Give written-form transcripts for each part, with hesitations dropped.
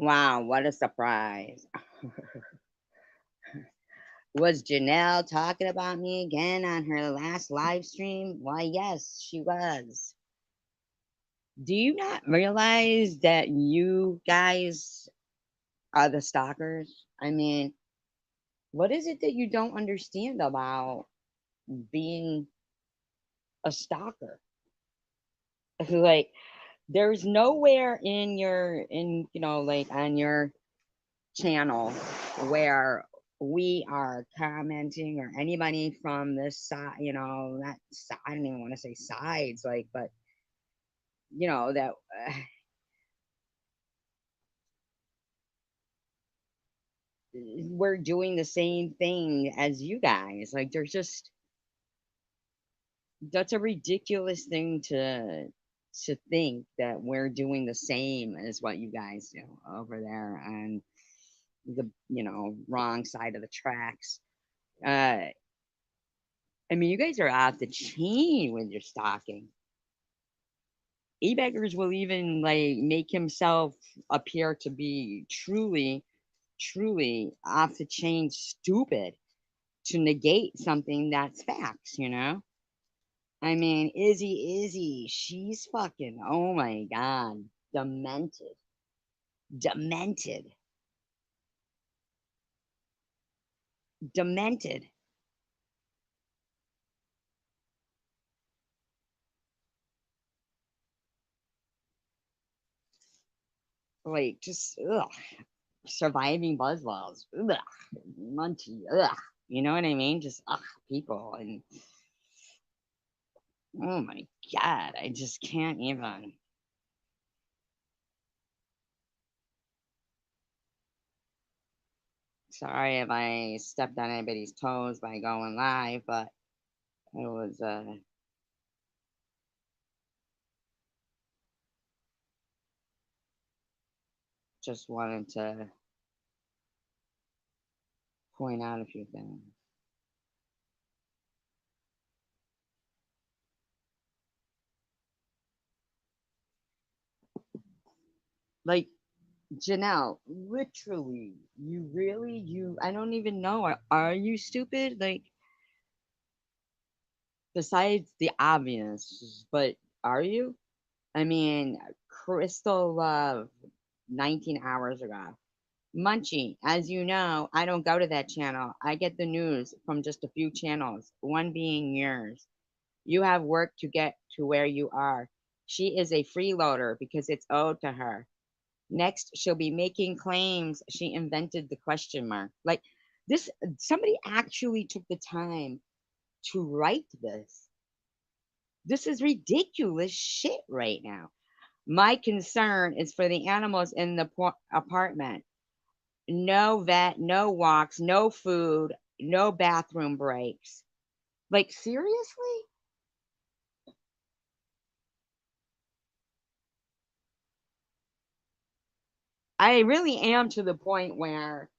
Wow, what a surprise. Was Janelle talking about me again on her last live stream? Why, yes, she was. Do you not realize that you guys are the stalkers? I mean, what is it that you don't understand about being a stalker? Like, there's nowhere in like on your channel where we are commenting or anybody from this side, not side, I don't even want to say sides, like, but that we're doing the same thing as you guys. Like, there's just that's a ridiculous thing to think that we're doing the same as what you guys do over there on the wrong side of the tracks. Uh, I mean, you guys are off the chain with your stalking. E-beggars will even like make himself appear to be truly off the chain stupid to negate something that's facts. I mean, Izzy, she's fucking, oh my God, demented, demented, demented. Like, just, ugh, surviving buzzballs, ugh, munchy, ugh. You know what I mean? Just, ugh, people. And, oh my God, I just can't even. Sorry if I stepped on anybody's toes by going live, but it was just wanted to point out a few things. Like, Janelle, literally, you really, I don't even know. Are you stupid? Like, besides the obvious, but are you? I mean, Crystal Love, 19 hours ago. Munchie, as you know, I don't go to that channel. I get the news from just a few channels, one being yours. You have work to get to where you are. She is a freeloader because it's owed to her. Next, she'll be making claims she invented the question mark. Like, this, somebody actually took the time to write this. This is ridiculous shit right now. My concern is for the animals in the apartment. No vet, no walks, no food, no bathroom breaks. Like, seriously? I really am to the point where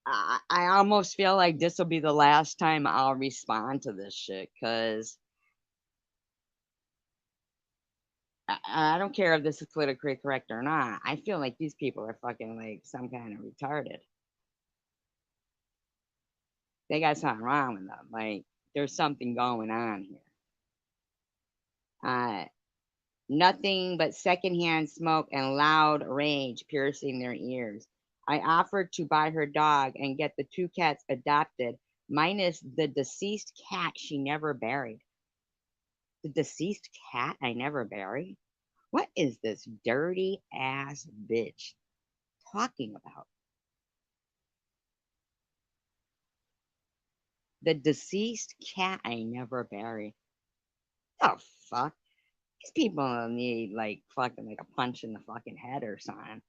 I almost feel like this will be the last time I'll respond to this shit because I don't care if this is politically correct or not. I feel like these people are fucking like some kind of retarded. They got something wrong with them. Like, there's something going on here. Uh, Nothing but secondhand smoke and loud rage piercing their ears. I offered to buy her dog and get the two cats adopted, minus the deceased cat she never buried. The deceased cat I never buried? What is this dirty ass bitch talking about? The deceased cat I never buried. Oh, fuck. These people need like fucking like a punch in the fucking head or something.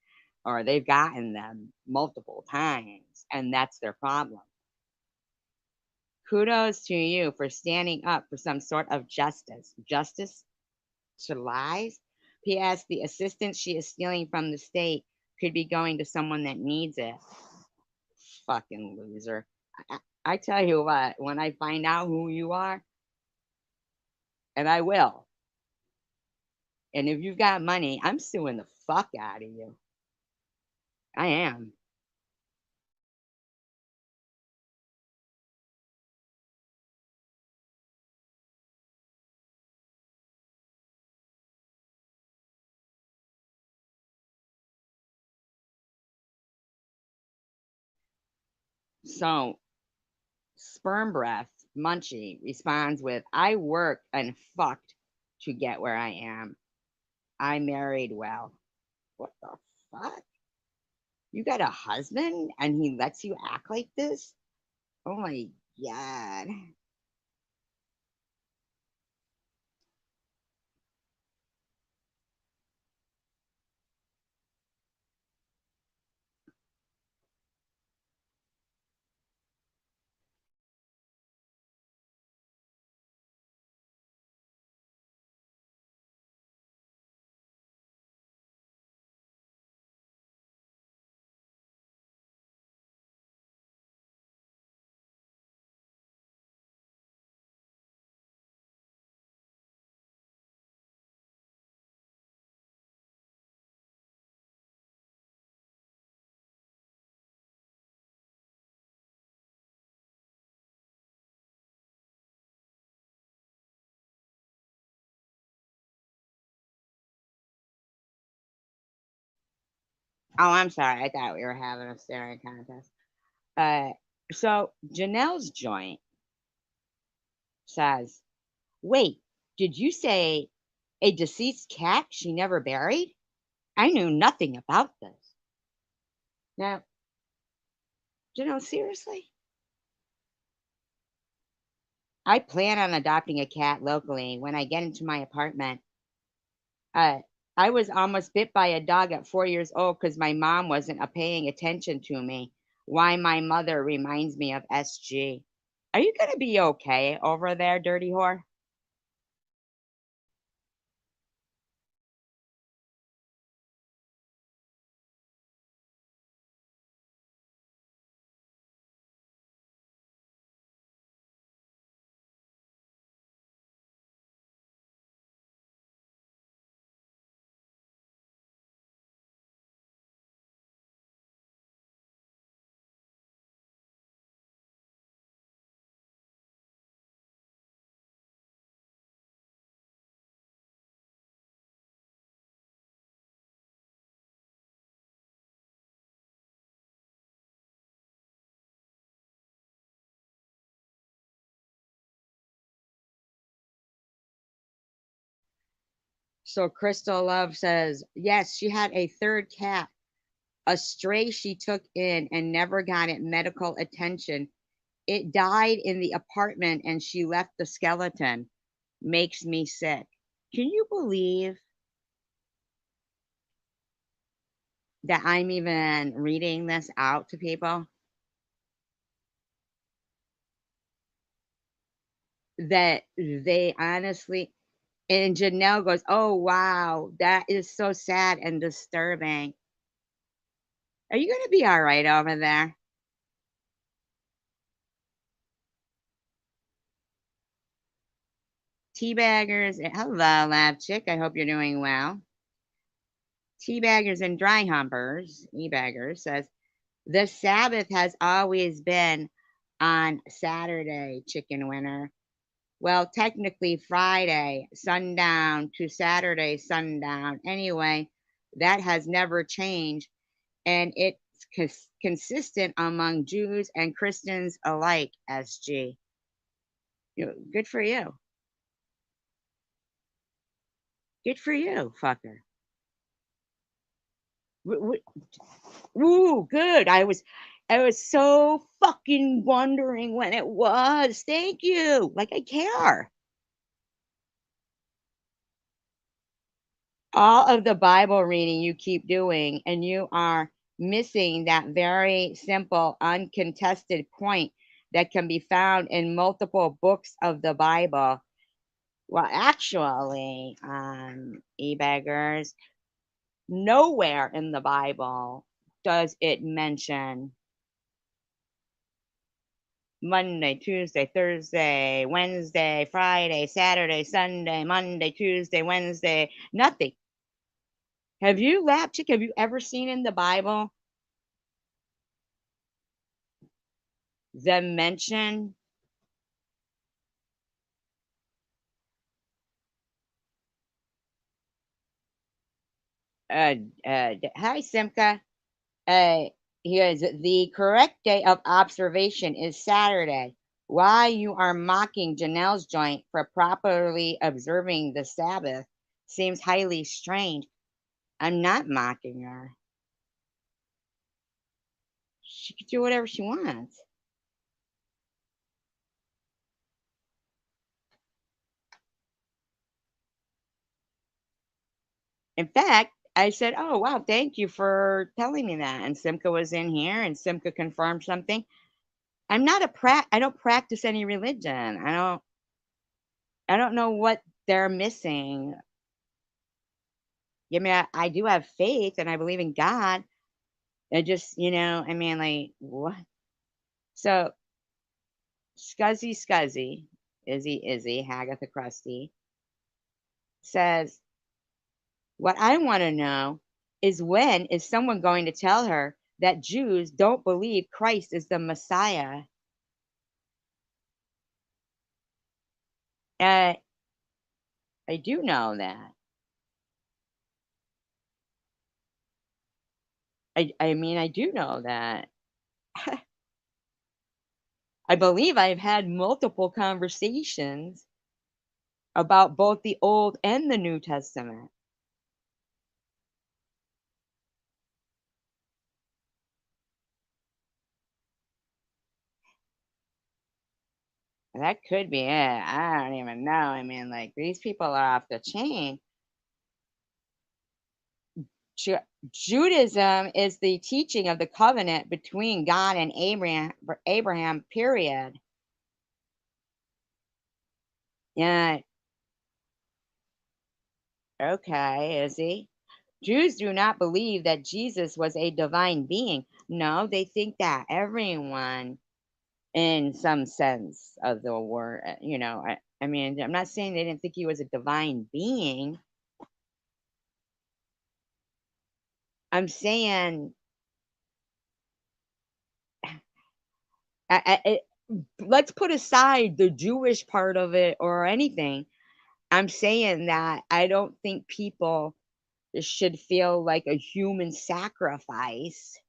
Or they've gotten them multiple times and that's their problem. Kudos to you for standing up for some sort of justice. Justice to lies? P.S. The assistance she is stealing from the state could be going to someone that needs it. Fucking loser. I tell you what, when I find out who you are, and I will, and if you've got money, I'm suing the fuck out of you. I am. So, sperm breath, Munchie responds with, I worked and fucked to get where I am. I married well. What the fuck? You got a husband and he lets you act like this? Oh my god. Oh, I'm sorry. I thought we were having a staring contest. Uh, so Janelle's joint says, wait, did you say a deceased cat she never buried? I knew nothing about this. Now, Janelle, seriously? I plan on adopting a cat locally when I get into my apartment. Uh, I was almost bit by a dog at 4 years old because my mom wasn't paying attention to me. Why my mother reminds me of SG. Are you going to be okay over there, dirty whore? So Crystal Love says, yes, she had a third cat, a stray she took in and never got it medical attention. It died in the apartment and she left the skeleton. Makes me sick. Can you believe that I'm even reading this out to people? That they honestly, and Janelle goes, oh, wow, that is so sad and disturbing. Are you going to be all right over there? Teabaggers, hello, lab chick. I hope you're doing well. Teabaggers and dry humpers, e-bagger says, the Sabbath has always been on Saturday, chicken winner. Well, technically Friday sundown to Saturday sundown. Anyway, that has never changed, and it's consistent among Jews and Christians alike. SG, good for you. Good for you, fucker. Ooh, good. I was so fucking wondering when it was. Thank you. Like I care. All of the Bible reading you keep doing, and you are missing that very simple, uncontested point that can be found in multiple books of the Bible. Well, actually, e-beggars, nowhere in the Bible does it mention Monday, Tuesday, Thursday, Wednesday, Friday, Saturday, Sunday, Monday, Tuesday, Wednesday, nothing. Have you, Lapchick, have you ever seen in the Bible the mention, uh, hi, Simka. Uh, Here's the correct day of observation is Saturday. Why you are mocking Janelle's joint for properly observing the Sabbath seems highly strange. I'm not mocking her. She can do whatever she wants. In fact, I said, "Oh wow, thank you for telling me that." And Simca was in here, and Simca confirmed something. I'm not a I don't practice any religion. I don't know what they're missing. I mean, I do have faith and I believe in God. I just, I mean, like, what? So, Scuzzy, Izzy, Hagatha Crusty says, what I want to know is when is someone going to tell her that Jews don't believe Christ is the Messiah? Uh, I do know that. I mean, I do know that. I believe I've had multiple conversations about both the Old and the New Testament. That could be it. I don't even know. I mean, like, these people are off the chain. Ju- Judaism is the teaching of the covenant between God and Abraham, period. Yeah, okay, is he? Jews do not believe that Jesus was a divine being. No, they think that everyone, in some sense of the word, I mean, I'm not saying they didn't think he was a divine being. I'm saying, let's put aside the Jewish part of it or anything. I'm saying that I don't think people should feel like a human sacrifice.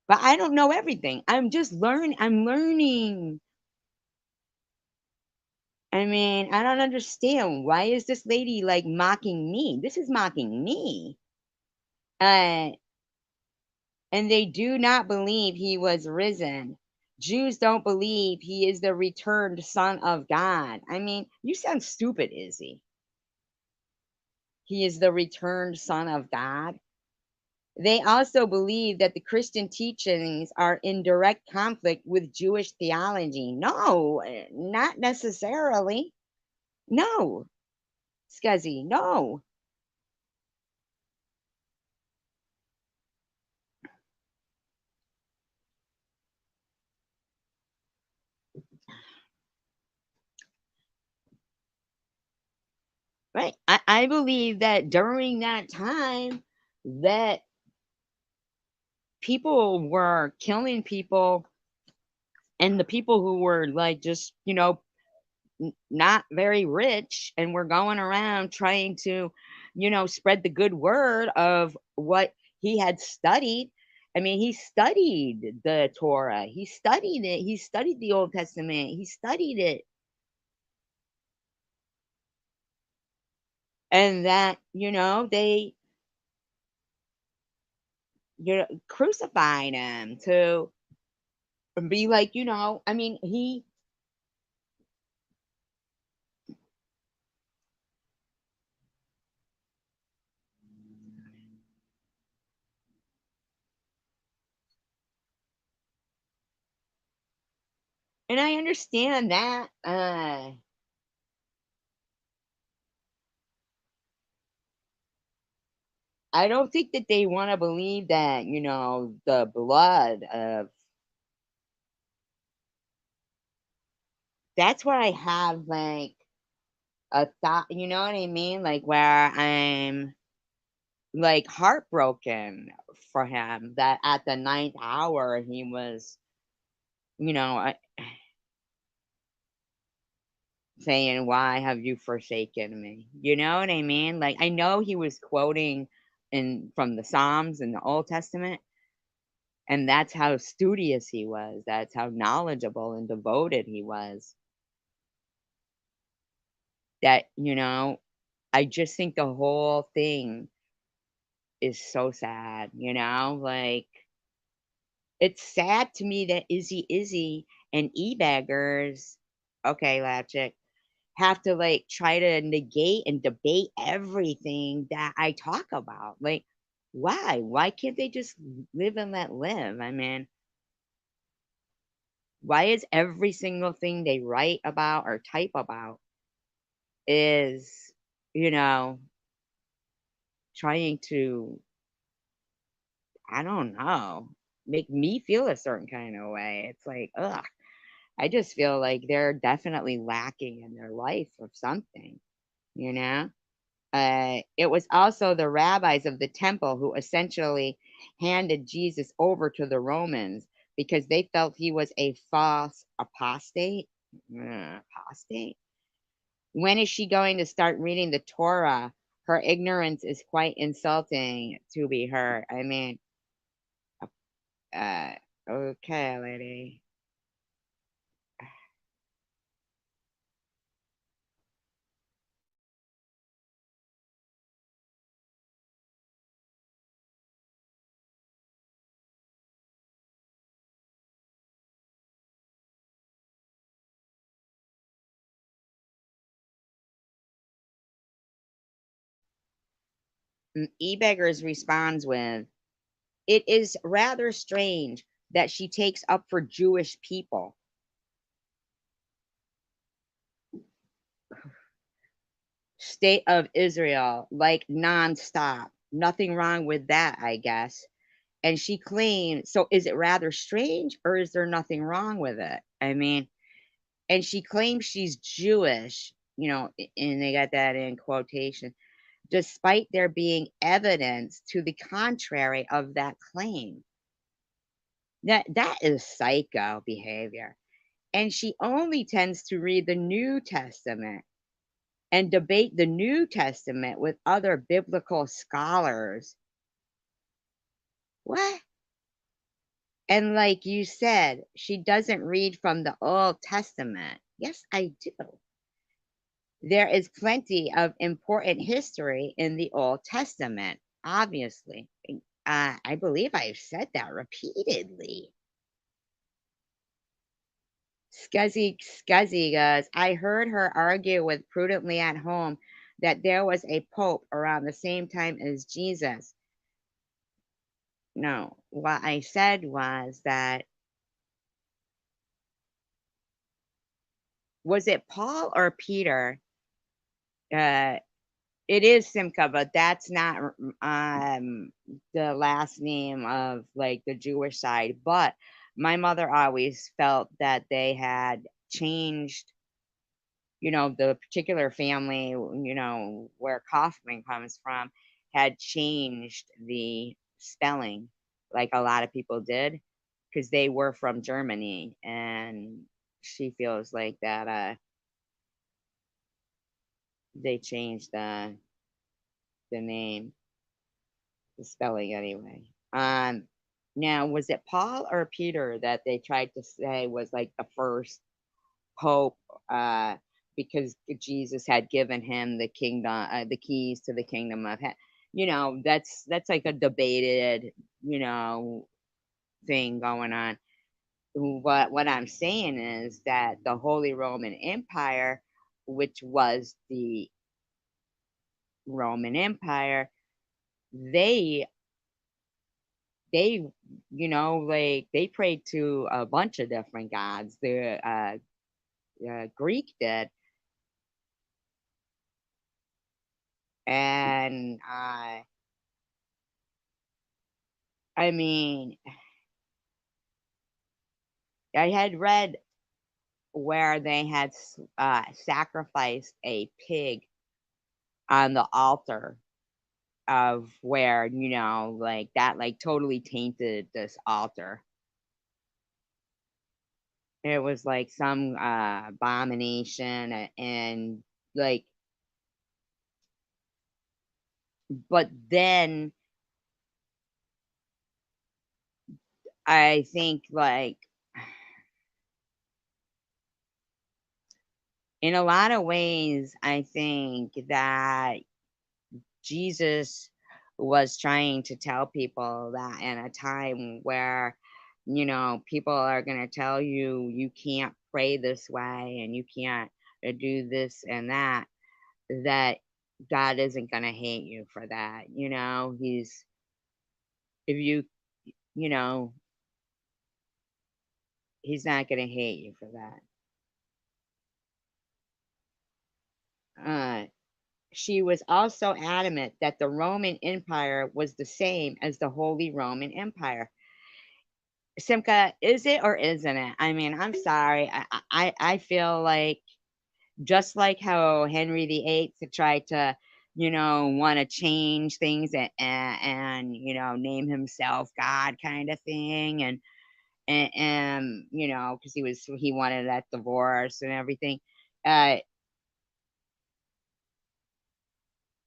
But I don't know everything. I'm learning. I mean, I don't understand. Why is this lady like mocking me? This is mocking me. Uh, and they do not believe he was risen. Jews don't believe he is the returned son of God. I mean, you sound stupid, Izzy. He is the returned son of God. They also believe that the Christian teachings are in direct conflict with Jewish theology. No, not necessarily. No, Scuzzy, no. Right. I believe that during that time that people were killing people, and the people who were like just, not very rich and were going around trying to, spread the good word of what he had studied. I mean, he studied the Torah, he studied it, he studied the Old Testament, he studied it, and that, they, crucified him to be like, I mean, he, and I understand that. I don't think that they want to believe that, the blood of, that's where I have like a thought, you know what I mean? Like where I'm like heartbroken for him that at the ninth hour he was. I saying, "Why have you forsaken me?" You know what I mean? Like, I know he was quoting in from the Psalms in the Old Testament, and that's how studious he was. That's how knowledgeable and devoted he was. That, I just think the whole thing is so sad, like, it's sad to me that Izzy and e-baggers, okay, Latchick, have to, like, try to negate and debate everything that I talk about. Like, why? Why can't they just live and let live? I mean, why is every single thing they write about or type about is, you know, trying to, I don't know, make me feel a certain kind of way? It's like, ugh. I just feel like they're definitely lacking in their life of something, you know? It was also the rabbis of the temple who essentially handed Jesus over to the Romans because they felt he was a false apostate. Apostate? When is she going to start reading the Torah? Her ignorance is quite insulting to be heard. I mean, uh, okay, lady. E-Beggars responds with, "It is rather strange that she takes up for Jewish people. State of Israel, like nonstop. Nothing wrong with that, I guess." And she claimed, so is it rather strange or is there nothing wrong with it? I mean, and she claims she's Jewish, and they got that in quotation, despite there being evidence to the contrary of that claim. That is psycho behavior. And she only tends to read the New Testament and debate the New Testament with other biblical scholars. What? And like you said, she doesn't read from the Old Testament. Yes, I do. There is plenty of important history in the Old Testament, obviously. I believe I've said that repeatedly. Scuzzy goes, I heard her argue with Prudently at Home that there was a pope around the same time as Jesus. No, what I said was that, was it Paul or Peter? Uh, it is Simca, but that's not the last name of like the Jewish side. But my mother always felt that they had changed, the particular family, where Kaufman comes from, had changed the spelling, like a lot of people did, because they were from Germany, and she feels like that they changed the name, the spelling anyway. Now was it Paul or Peter that they tried to say was like the first pope, uh, because Jesus had given him the kingdom, the keys to the kingdom of heaven. That's like a debated, thing going on. What I'm saying is that the Holy Roman Empire, which was the Roman Empire, they like they prayed to a bunch of different gods. The Greek did, and I mean, I had read where they had sacrificed a pig on the altar of where, like that, like totally tainted this altar. It was like some abomination and like, but then I think like in a lot of ways, I think that Jesus was trying to tell people that in a time where, people are going to tell you you can't pray this way and you can't do this and that God isn't going to hate you for that. If you know, he's not going to hate you for that. Uh, she was also adamant that the Roman Empire was the same as the Holy Roman Empire. Simka, is it or isn't it? I mean, I'm sorry. I feel like just like how Henry VIII tried to, want to change things and name himself God kind of thing, and because he wanted that divorce and everything. Uh,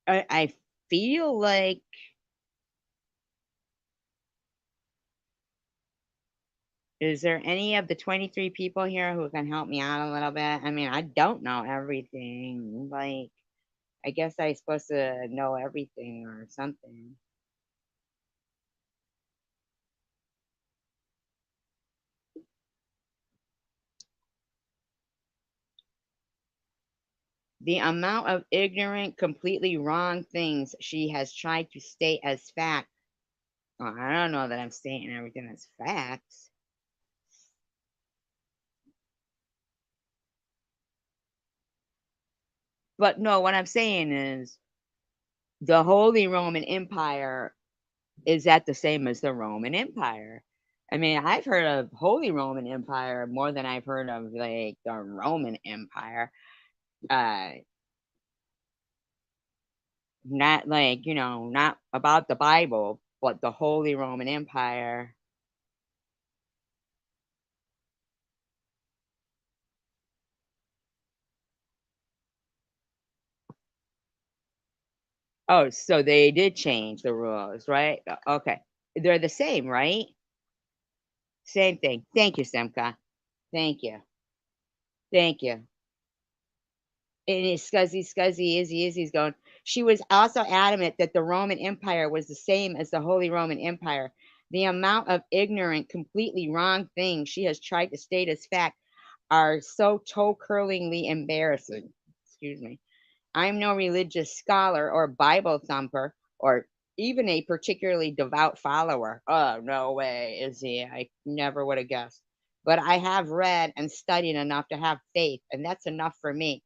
I feel like, is there any of the 23 people here who can help me out a little bit? I mean, I don't know everything. Like, I guess I'm supposed to know everything or something. The amount of ignorant, completely wrong things she has tried to state as fact. Well, I don't know that I'm stating everything as facts. But no, what I'm saying is the Holy Roman Empire is that the same as the Roman Empire? I mean, I've heard of Holy Roman Empire more than I've heard of like the Roman Empire. Uh, Not like, not about the Bible, but the Holy Roman Empire. Oh, so they did change the rules, right? Okay. They're the same, right? Same thing. Thank you, Simka. Thank you. Thank you. And it's Izzy's going. She was also adamant that the Roman Empire was the same as the Holy Roman Empire. The amount of ignorant, completely wrong things she has tried to state as fact are so toe curlingly embarrassing. Excuse me. I'm no religious scholar or Bible thumper or even a particularly devout follower. Oh, no way, is he? I never would have guessed. But I have read and studied enough to have faith, and that's enough for me.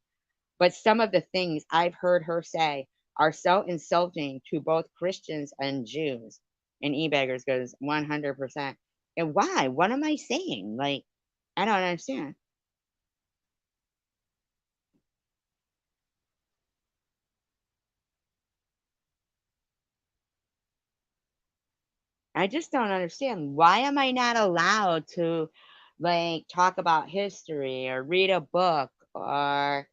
But some of the things I've heard her say are so insulting to both Christians and Jews. And eBeggars goes 100%. And why? What am I saying? Like, I don't understand. I just don't understand. Why am I not allowed to like talk about history or read a book or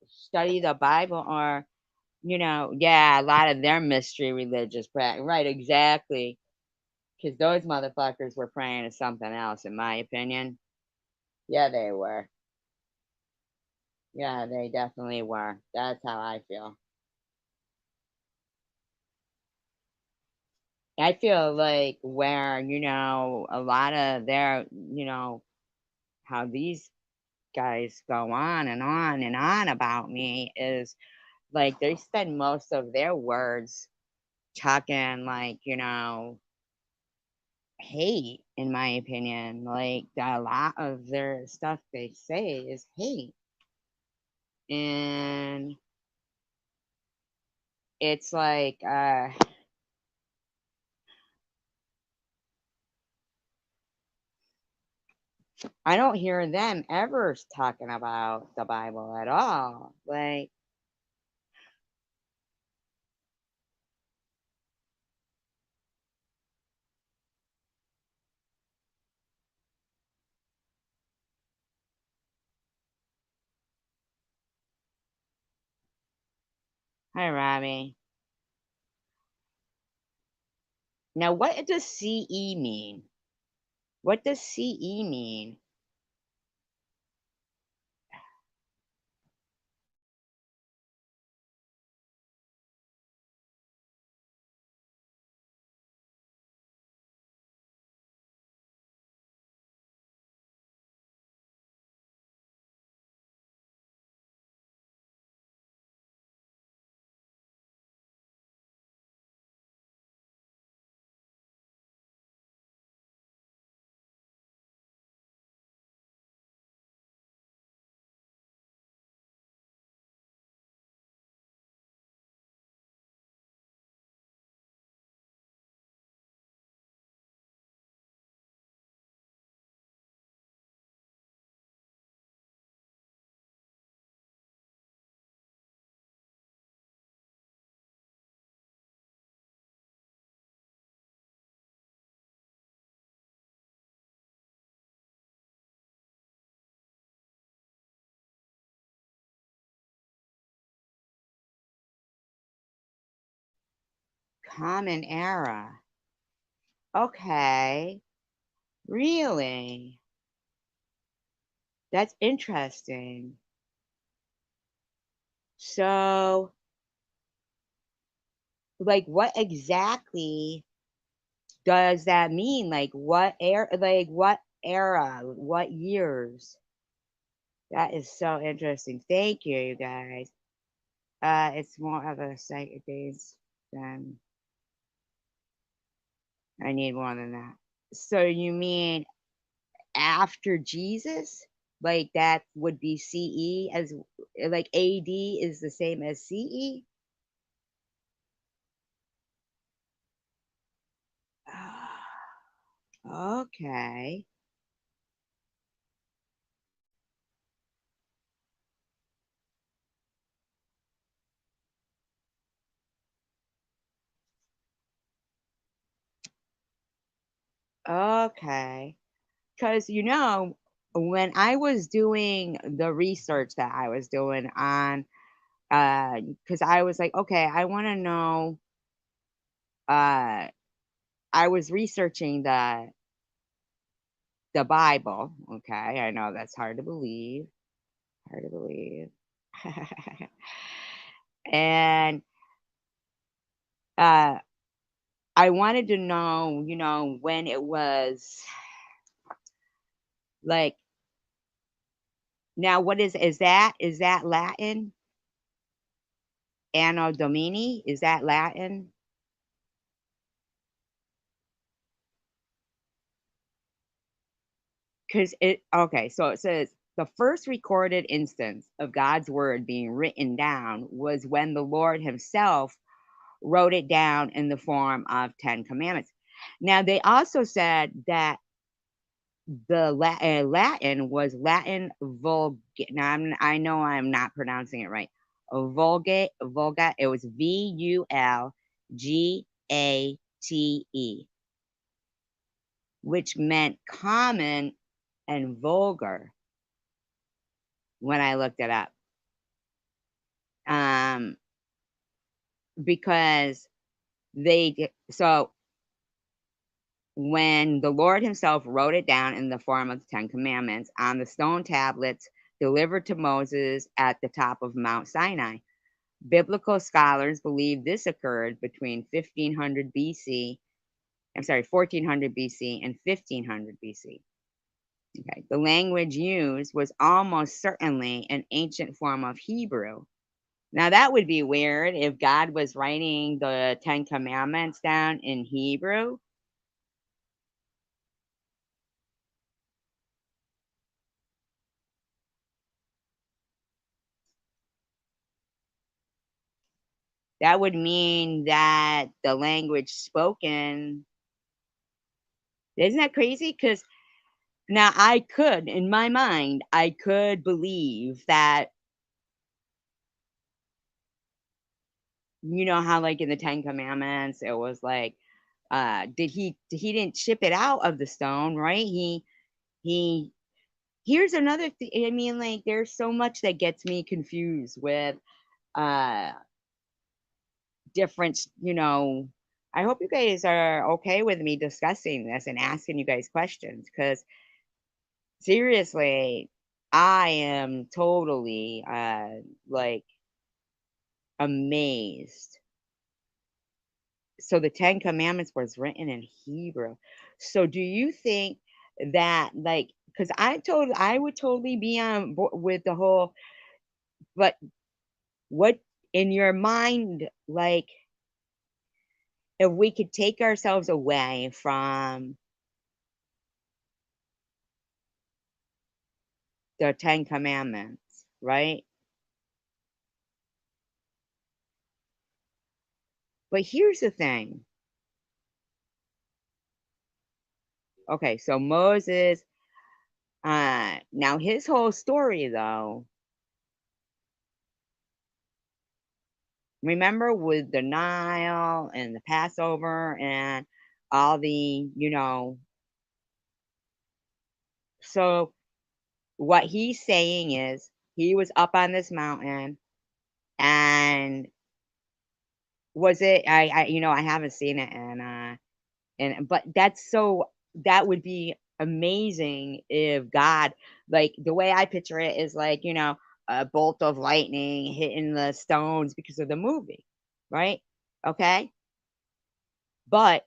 study the Bible or yeah, a lot of their mystery religious practice. Right, exactly. Because those motherfuckers were praying to something else, in my opinion. Yeah, they were. Yeah, they definitely were. That's how I feel. I feel like where, a lot of their, how these guys go on and on and on about me is like they spend most of their words talking like, hate, in my opinion. Like a lot of their stuff they say is hate. And it's like, I don't hear them ever talking about the Bible at all. Like, Hi, Robbie. Now, what does CE mean? What does CE mean? Common era. Okay. Really? That's interesting. So, like, what exactly does that mean? What era? What years? That is so interesting. Thank you, you guys. It's more of a psychic days than I need more than that. So you mean after Jesus? Like that would be CE as like AD is the same as CE? Okay. Okay. Because, when I was doing the research that I was doing on, because I was like, okay, I want to know, uh, I was researching the Bible. Okay. I know that's hard to believe. Hard to believe. And, uh, I wanted to know, when it was like, now what is that Latin? Anno Domini? Is that Latin? 'Cause so it says, "The first recorded instance of God's word being written down was when the Lord himself wrote it down in the form of 10 commandments." Now, they also said that the Latin was Latin Vulgate. Now, I know I'm not pronouncing it right. Vulgate, it was Vulgate, which meant common and vulgar when I looked it up. Um, because so when the Lord himself wrote it down in the form of the 10 commandments on the stone tablets delivered to Moses at the top of Mount Sinai, biblical scholars believe this occurred between 1500 BC, I'm sorry, 1400 BC and 1500 BC. Okay. The language used was almost certainly an ancient form of Hebrew. Now that would be weird if God was writing the 10 commandments down in Hebrew. That would mean that the language spoken, isn't that crazy? Because now in my mind, I could believe that, how like in the 10 commandments, it was like, he didn't ship it out of the stone, right? He, here's another thing. I mean, like, there's so much that gets me confused with, uh, different, I hope you guys are okay with me discussing this and asking you guys questions because seriously, I am totally like amazed. So the 10 commandments was written in Hebrew. So do you think that like cuz I would totally be on with the whole, but what in your mind, like if we could take ourselves away from the 10 commandments, right? But here's the thing. Okay, so Moses, now his whole story though, remember with the Nile and the Passover and all the, so what he's saying is he was up on this mountain and was it I haven't seen it and but that would be amazing if God, like the way I picture it is like, a bolt of lightning hitting the stones because of the movie, right? Okay. But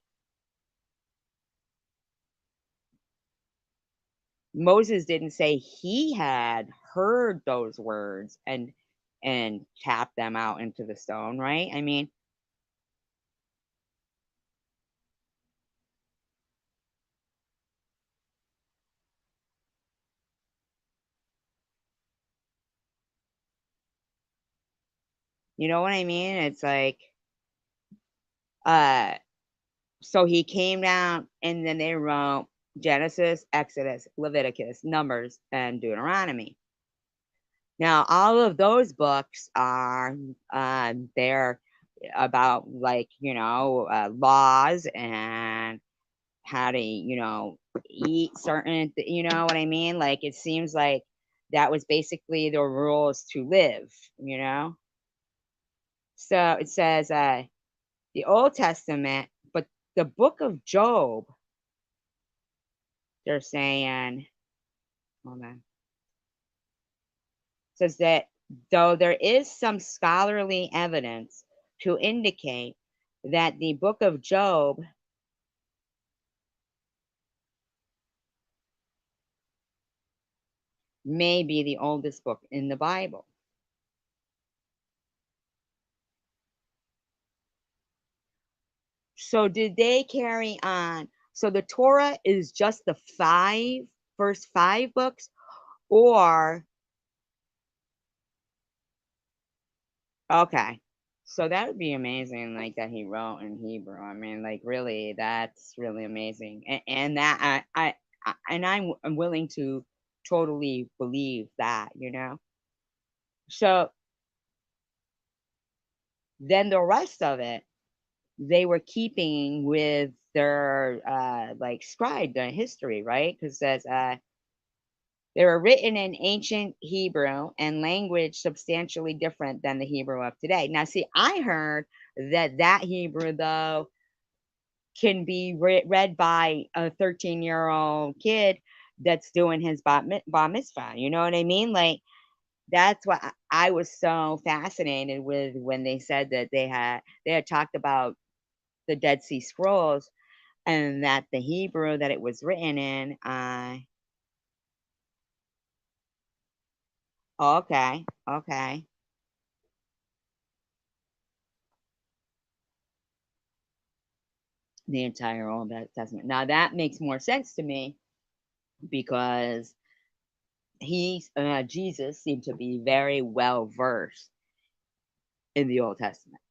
Moses didn't say he had heard those words and tapped them out into the stone, right? I mean, you know what I mean? It's like, uh, so he came down and then they wrote Genesis, Exodus, Leviticus, Numbers, and Deuteronomy. Now, all of those books are they're about like laws and how to eat certain you know what I mean? Like it seems like that was basically the rules to live. So it says the Old Testament, but the book of Job, they're saying, hold on, says that though there is some scholarly evidence to indicate that the book of Job may be the oldest book in the Bible. So did they carry on? So the Torah is just the first five books, or okay. So that would be amazing, like that he wrote in Hebrew. I mean, like really, that's really amazing, and that and I'm willing to totally believe that. So then the rest of it, they were keeping with their like scribed history, right? Because says they were written in ancient Hebrew and language substantially different than the Hebrew of today. Now, see, I heard that Hebrew though can be read by a 13-year-old kid that's doing his bar mitzvah. You know what I mean? Like that's what I was so fascinated with when they said that they had talked about the Dead Sea Scrolls and that the Hebrew that it was written in. Okay, okay, the entire Old Testament. Now that makes more sense to me because Jesus seemed to be very well versed in the Old Testament.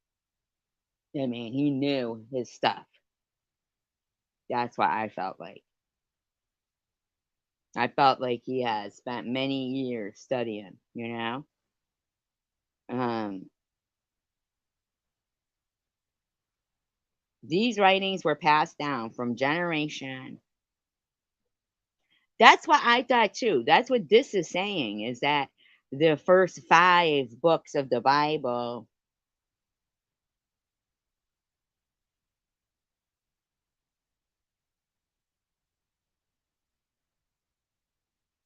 I mean, he knew his stuff. That's what I felt like. I felt like he had spent many years studying. Um, these writings were passed down from generation. That's what I thought too. That's what this is saying is that the first five books of the Bible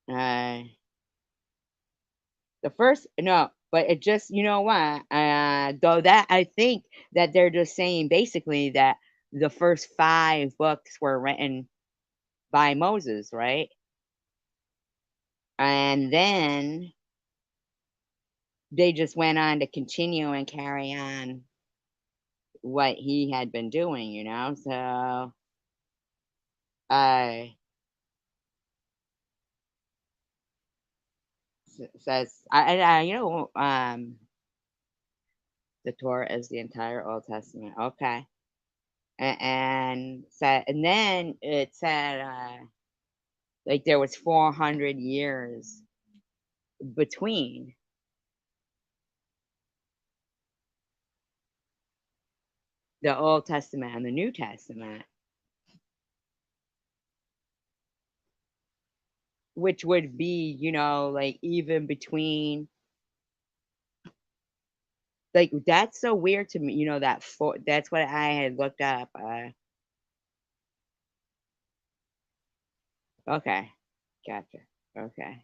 Uh, the first no, but it just you know what? Though that I think that they're just saying basically that the first 5 books were written by Moses, right? And then they just went on to continue and carry on what he had been doing, you know? So, uh, says, the Torah is the entire Old Testament. Okay. And said, and then it said, like there was 400 years between the Old Testament and the New Testament, which would be, like even between, like that's so weird to me, that's what I had looked up. Okay, gotcha. Okay,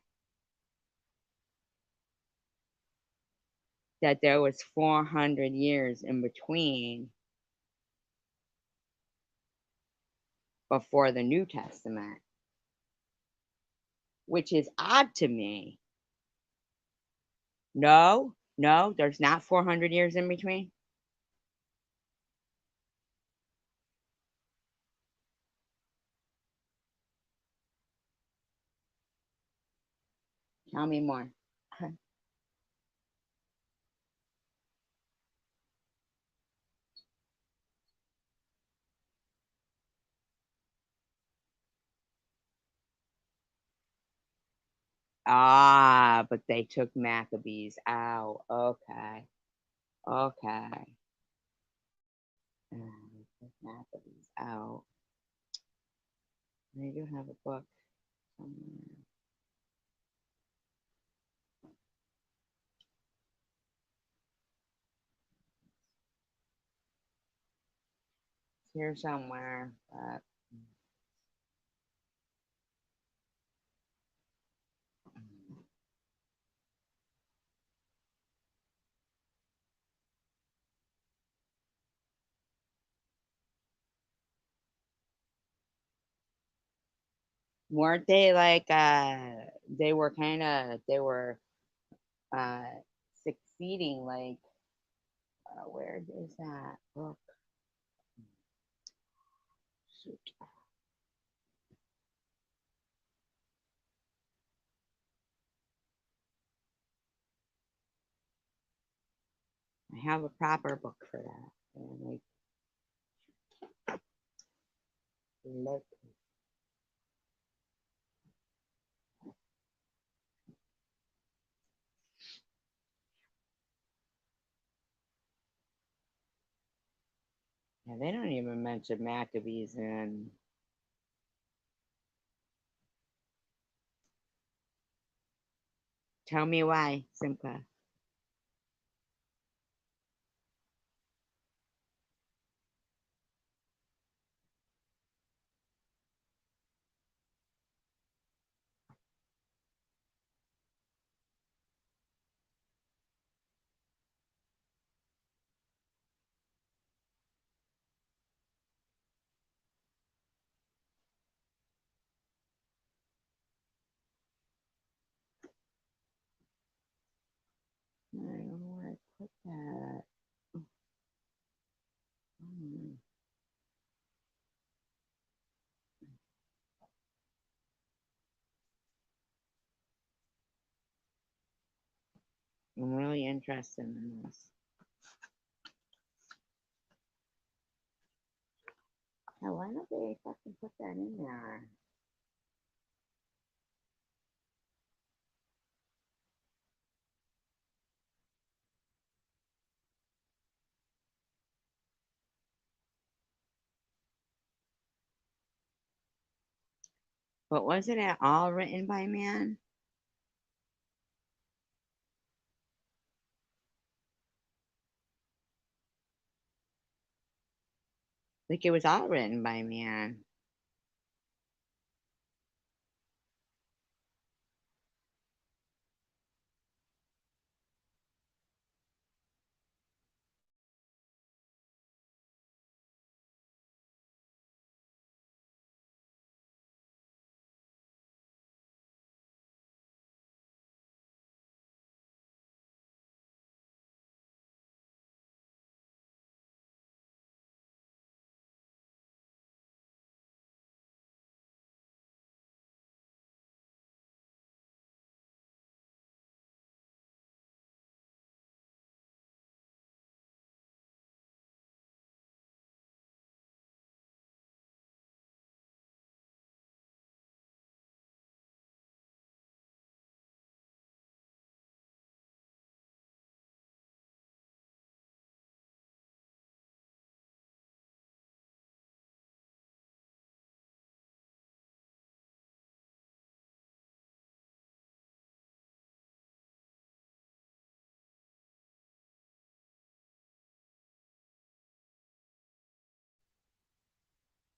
that there was 400 years in between before the New Testament, which is odd to me. No, no, there's not 400 years in between. Tell me more. Ah, but they took Maccabees out. Okay, okay. They took Maccabees out. They do have a book somewhere. It's here somewhere, but weren't they like they were uh succeeding like where is that book? Shoot. I have a proper book for that. And like look, yeah, they don't even mention Maccabees and tell me why, Simca. I don't know where I put that. Hmm, I'm really interested in this. Yeah, why don't they fucking put that in there? But wasn't it all written by man? Like it was all written by man.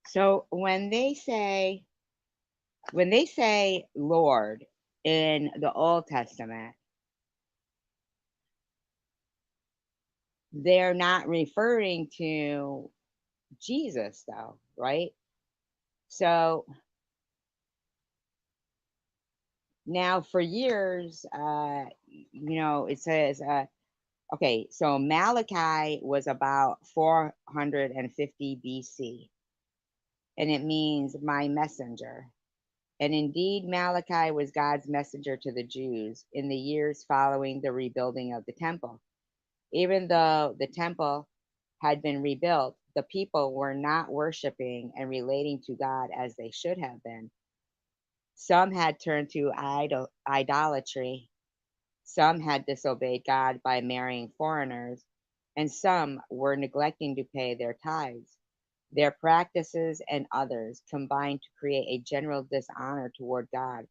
So when they say Lord in the Old Testament, they're not referring to Jesus though, right? So now for years, it says, okay, so Malachi was about 450 BC, and it means my messenger. And indeed, Malachi was God's messenger to the Jews in the years following the rebuilding of the temple. Even though the temple had been rebuilt, the people were not worshiping and relating to God as they should have been. Some had turned to idolatry, some had disobeyed God by marrying foreigners, and some were neglecting to pay their tithes. Their practices and others combined to create a general dishonor toward God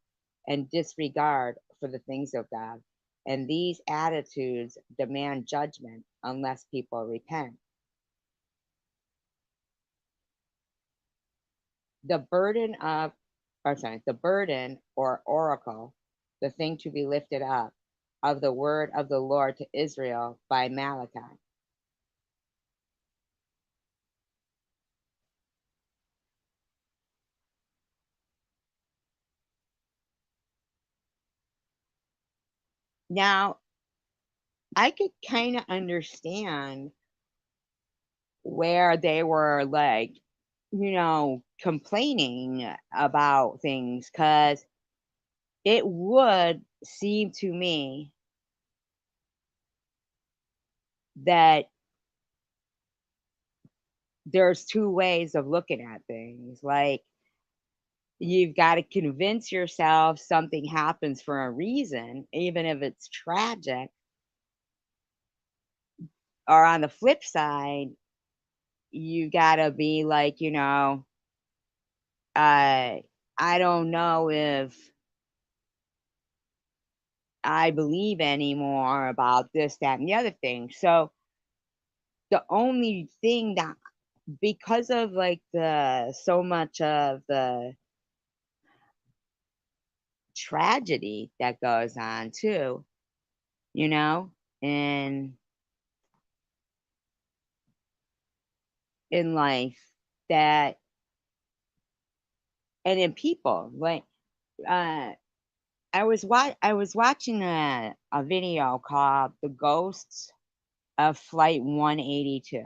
and disregard for the things of God. And these attitudes demand judgment unless people repent. The burden of, the burden or oracle, the thing to be lifted up, of the word of the Lord to Israel by Malachi. Now, I could kind of understand where they were like, complaining about things because it would seem to me that there's two ways of looking at things. Like, you've got to convince yourself something happens for a reason, even if it's tragic. Or on the flip side, you got to be like, uh, I don't know if I believe anymore about this, that, and the other thing. So the only thing that, because of like the so much of the tragedy that goes on too, you know, in in life, that, and in people, like, uh I was watching a video called The Ghosts of Flight 182.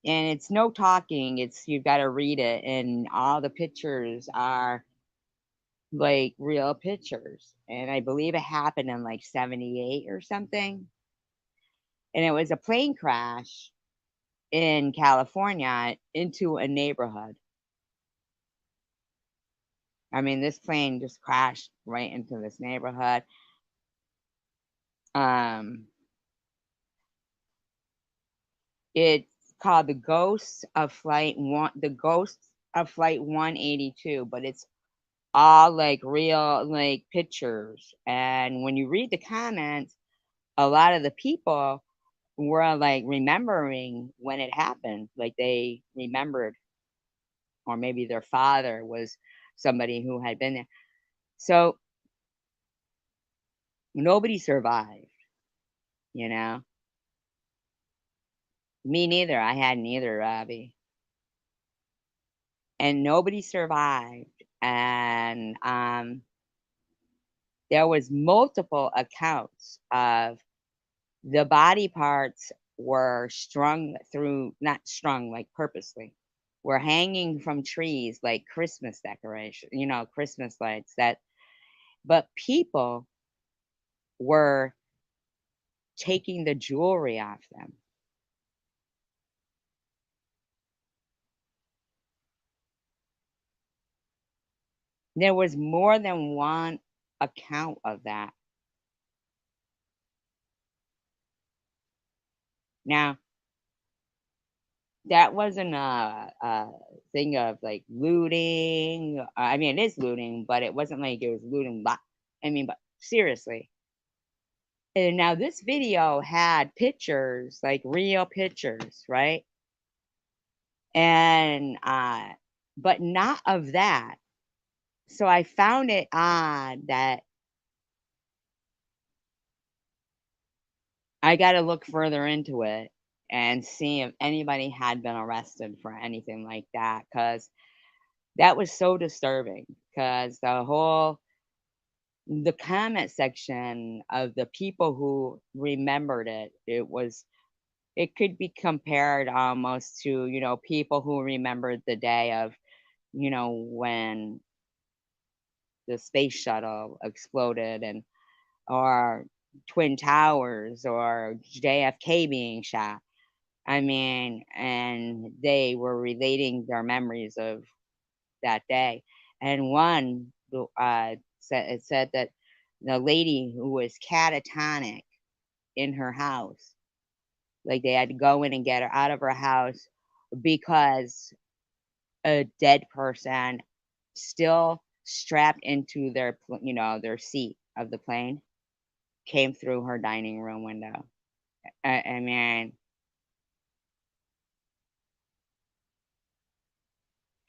And it's no talking, it's you've got to read it, and all the pictures are like real pictures. And I believe it happened in like 78 or something. And it was a plane crash in California into a neighborhood. I mean, this plane just crashed right into this neighborhood. Um, it's called the Ghosts of Flight 182, but it's all like real like pictures. And when you read the comments, a lot of the people were like remembering when it happened. Like they remembered, or maybe their father was somebody who had been there. So nobody survived, you know. Me neither. I had neither, Robbie. And nobody survived. And there was multiple accounts of the body parts were strung through, not strung like purposely, were hanging from trees like Christmas decoration, Christmas lights, that, but people were taking the jewelry off them. There was more than one account of that. Now, that wasn't a thing of like looting. I mean, it is looting, but it wasn't like it was looting. I mean, but seriously. And now this video had pictures, like real pictures, right? and but not of that. So I found it odd that I got to look further into it and see if anybody had been arrested for anything like that, because that was so disturbing. Because the comment section of the people who remembered it, it could be compared almost to, people who remembered the day of, when the space shuttle exploded, and or Twin Towers, or JFK being shot. I mean, and they were relating their memories of that day. And one said that the lady who was catatonic in her house, like they had to go in and get her out of her house because a dead person still strapped into their seat of the plane came through her dining room window. I mean,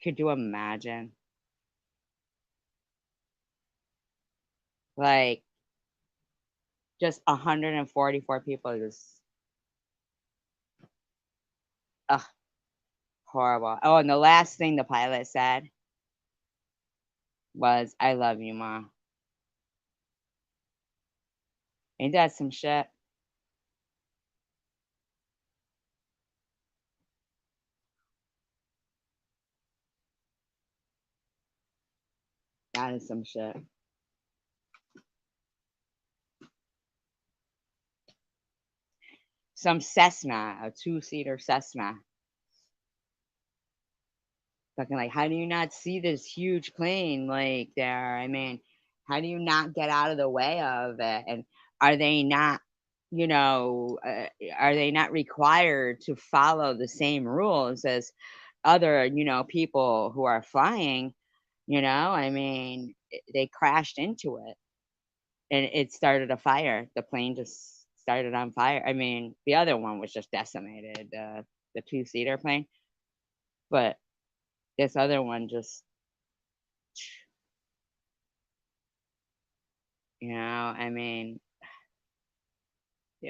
could you imagine? Like, just 144 people, just ugh, horrible. Oh, and the last thing the pilot said was, "I love you, Ma." Ain't that some shit? That is some shit. Some Cessna, a two-seater Cessna. Fucking like, how do you not see this huge plane like there? I mean, how do you not get out of the way of it? And are they not, you know, uh, are they not required to follow the same rules as other, people who are flying? I mean, they crashed into it and it started a fire. The plane just started on fire. I mean, the other one was just decimated, the two-seater plane, but this other one just, I mean,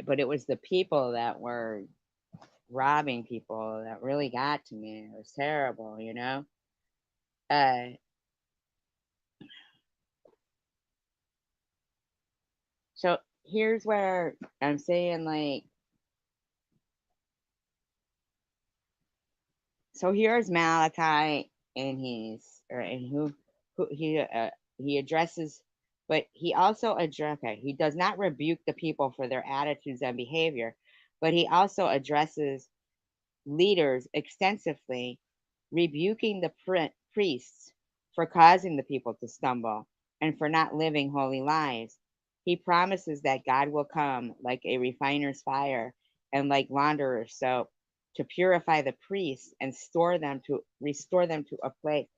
but it was the people that were robbing people that really got to me. It was terrible. Uh, so here's where I'm saying, like, so here's Malachi, and he addresses, but he also okay, he does not rebuke the people for their attitudes and behavior, but he also addresses leaders extensively, rebuking the priests for causing the people to stumble and for not living holy lives. He promises that God will come like a refiner's fire and like launderer's soap to purify the priests and restore them to a place.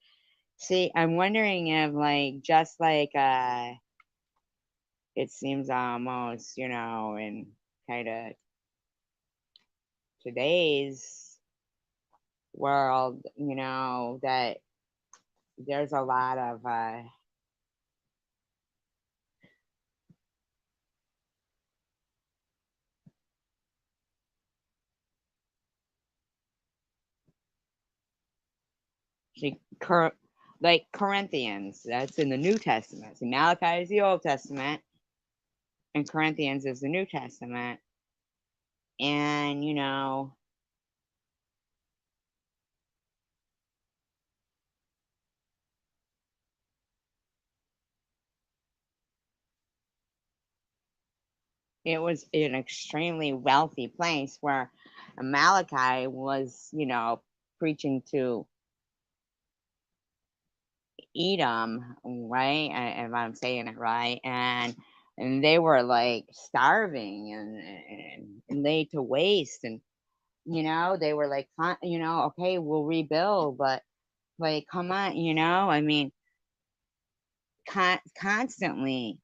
See, I'm wondering if, like, just like it seems almost, in kind of today's world, that there's a lot of see, like Corinthians. That's in the New Testament. See, Malachi is the Old Testament, and Corinthians is the New Testament. And it was an extremely wealthy place where Malachi was, preaching to Edom, right? If I'm saying it right, and they were like starving and laid to waste, and they were like, okay, we'll rebuild, but like, come on, I mean, constantly,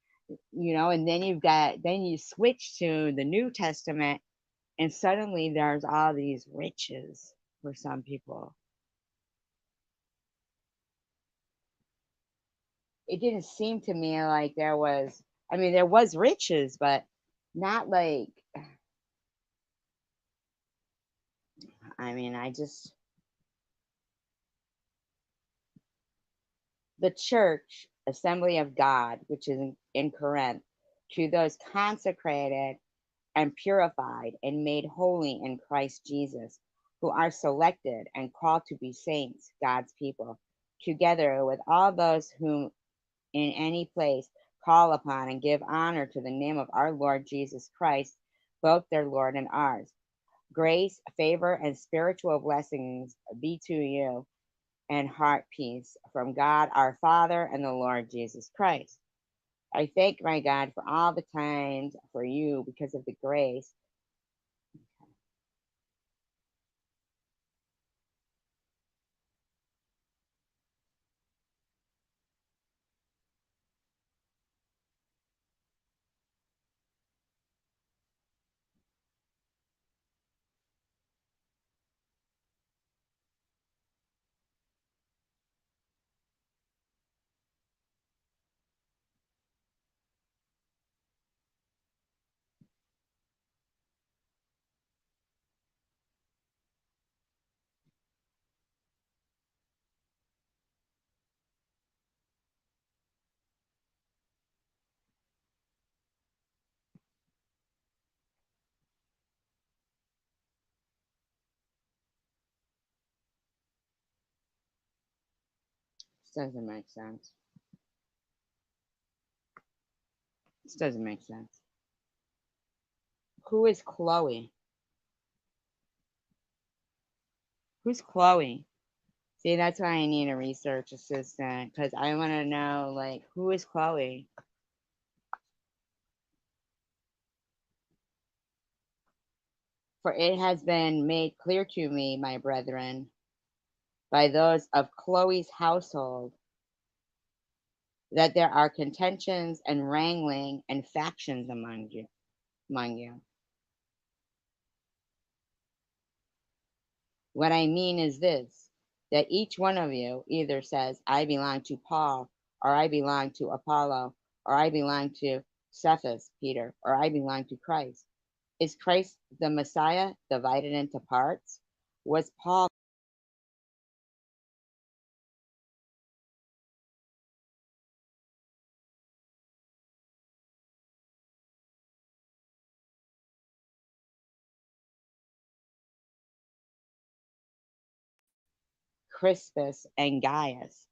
and then you switch to the New Testament, and suddenly there's all these riches for some people. it didn't seem to me like there was, I mean, there was riches, but not like, I mean, I just, the church, assembly of God, which is in Corinth, to those consecrated and purified and made holy in Christ Jesus, who are selected and called to be saints, God's people, together with all those whom in any place call upon and give honor to the name of our Lord Jesus Christ, both their Lord and ours. Grace, favor, and spiritual blessings be to you, and heart peace from God our Father and the Lord Jesus Christ. I thank my God for all the times for you because of the grace. This doesn't make sense. This doesn't make sense. Who is Chloe? Who's Chloe? See, that's why I need a research assistant because I want to know, like, who is Chloe? For it has been made clear to me, my brethren, by those of Chloe's household, that there are contentions and wrangling and factions among you. Among you. What I mean is this, that each one of you either says, I belong to Paul, or I belong to Apollo, or I belong to Cephas, Peter, or I belong to Christ. Is Christ the Messiah divided into parts? Was Paul Crispus and Gaius?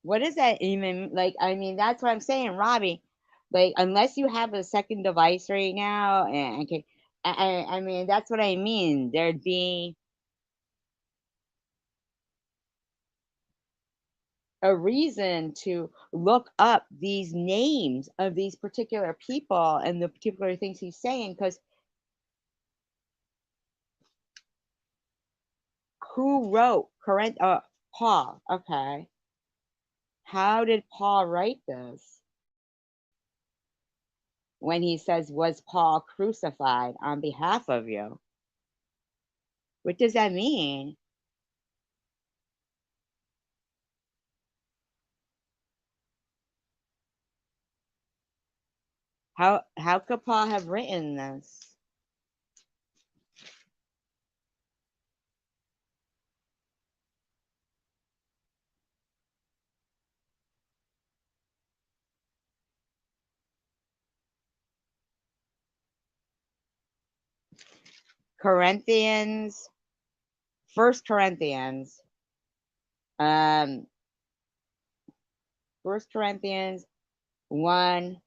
What does that even like? I mean, that's what I'm saying, Robbie. Like, unless you have a second device right now, and okay, I mean, that's what I mean. There'd be a reason to look up these names of these particular people and the particular things he's saying, because who wrote Corinth? Paul. Okay, how did Paul write this? When he says, "Was Paul crucified on behalf of you?" What does that mean? How could Paul have written this? Corinthians, First Corinthians, um, First Corinthians 1,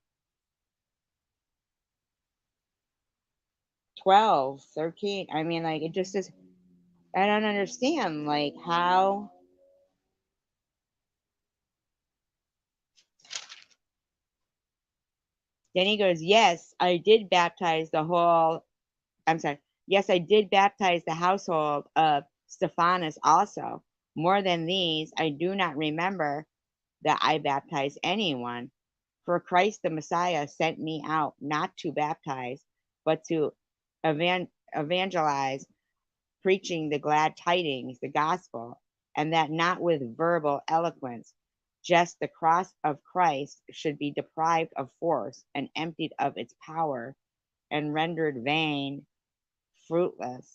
12, 13. I mean, like, it just is, I don't understand, like, how. Then he goes, yes, I did baptize the whole, I'm sorry, yes, I did baptize the household of Stephanus also. More than these, I do not remember that I baptized anyone. For Christ the Messiah sent me out not to baptize, but to evangelize, preaching the glad tidings, the gospel. and that not with verbal eloquence, just the cross of Christ should be deprived of force and emptied of its power and rendered vain, fruitless.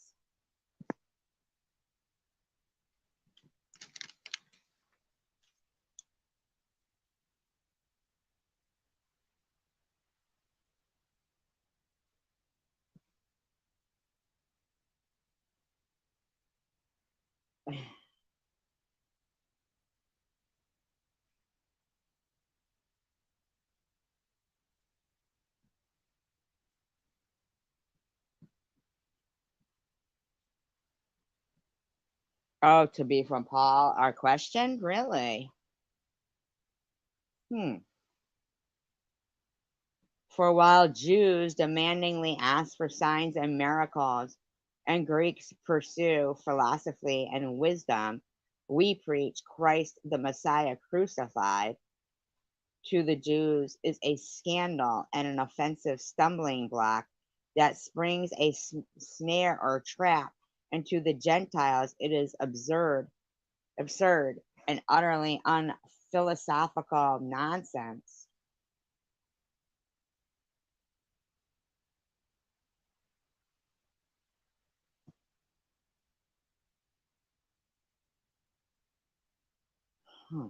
Oh, to be from Paul, our question? Really? Hmm. For while Jews demandingly ask for signs and miracles, and Greeks pursue philosophy and wisdom, we preach Christ the Messiah crucified. To the Jews is a scandal and an offensive stumbling block that springs a snare or trap, and to the Gentiles it is absurd, and utterly unphilosophical nonsense. Hmm.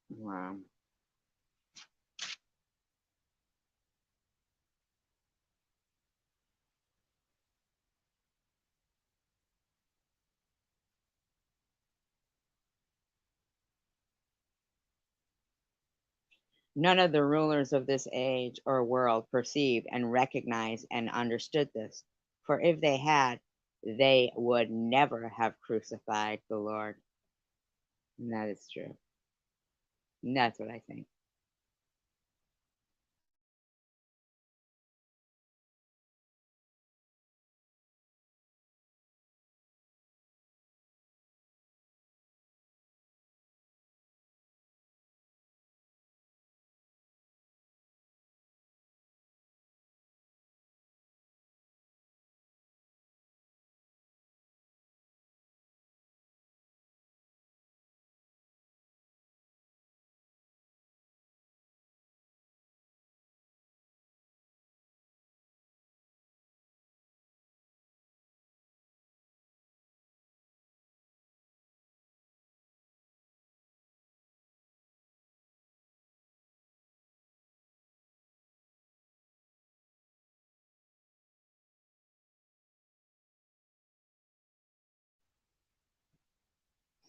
Wow. None of the rulers of this age or world perceived and recognized and understood this, for if they had, they would never have crucified the Lord. And that is true. And that's what I think.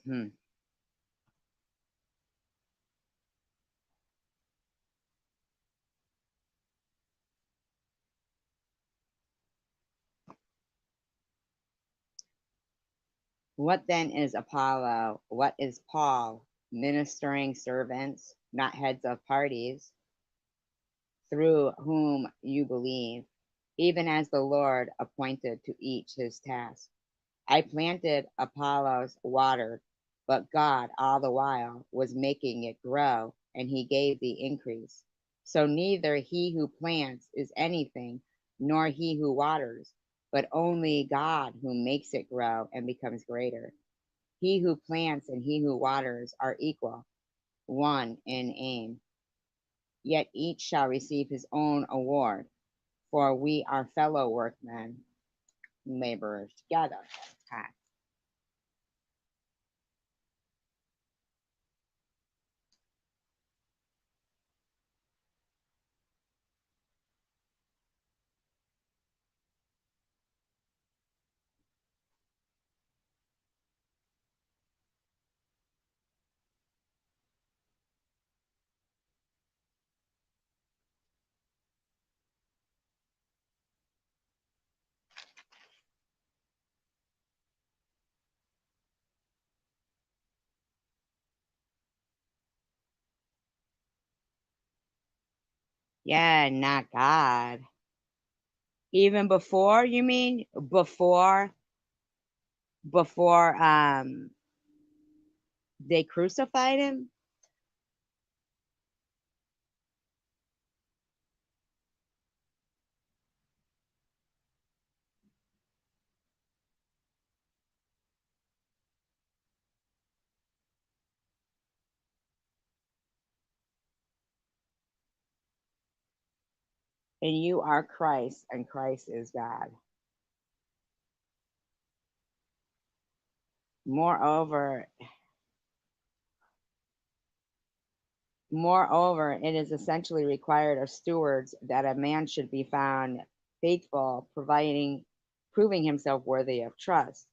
Hmm. What then is Apollo? What is Paul? Ministering servants, not heads of parties, through whom you believe, even as the Lord appointed to each his task. I planted, Apollos watered, but God all the while was making it grow, and he gave the increase. So neither he who plants is anything, nor he who waters, but only God who makes it grow and becomes greater. He who plants and he who waters are equal, one in aim, yet each shall receive his own award, for we are fellow workmen, laborers together. Ah, Yeah, not God. Even before, you mean? Before they crucified him? And you are Christ, and Christ is God. Moreover, Moreover, it is essentially required of stewards that a man should be found faithful, proving himself worthy of trust.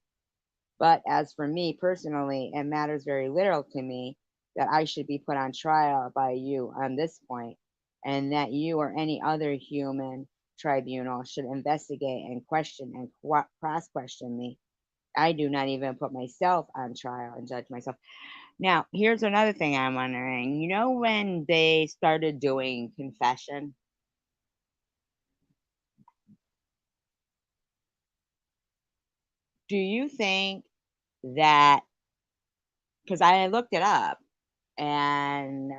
But as for me personally, it matters very little to me that I should be put on trial by you on this point, and that you or any other human tribunal should investigate and question and cross question me. I do not even put myself on trial and judge myself. Now, here's another thing I'm wondering. You know, when they started doing confession, do you think that, because I looked it up, and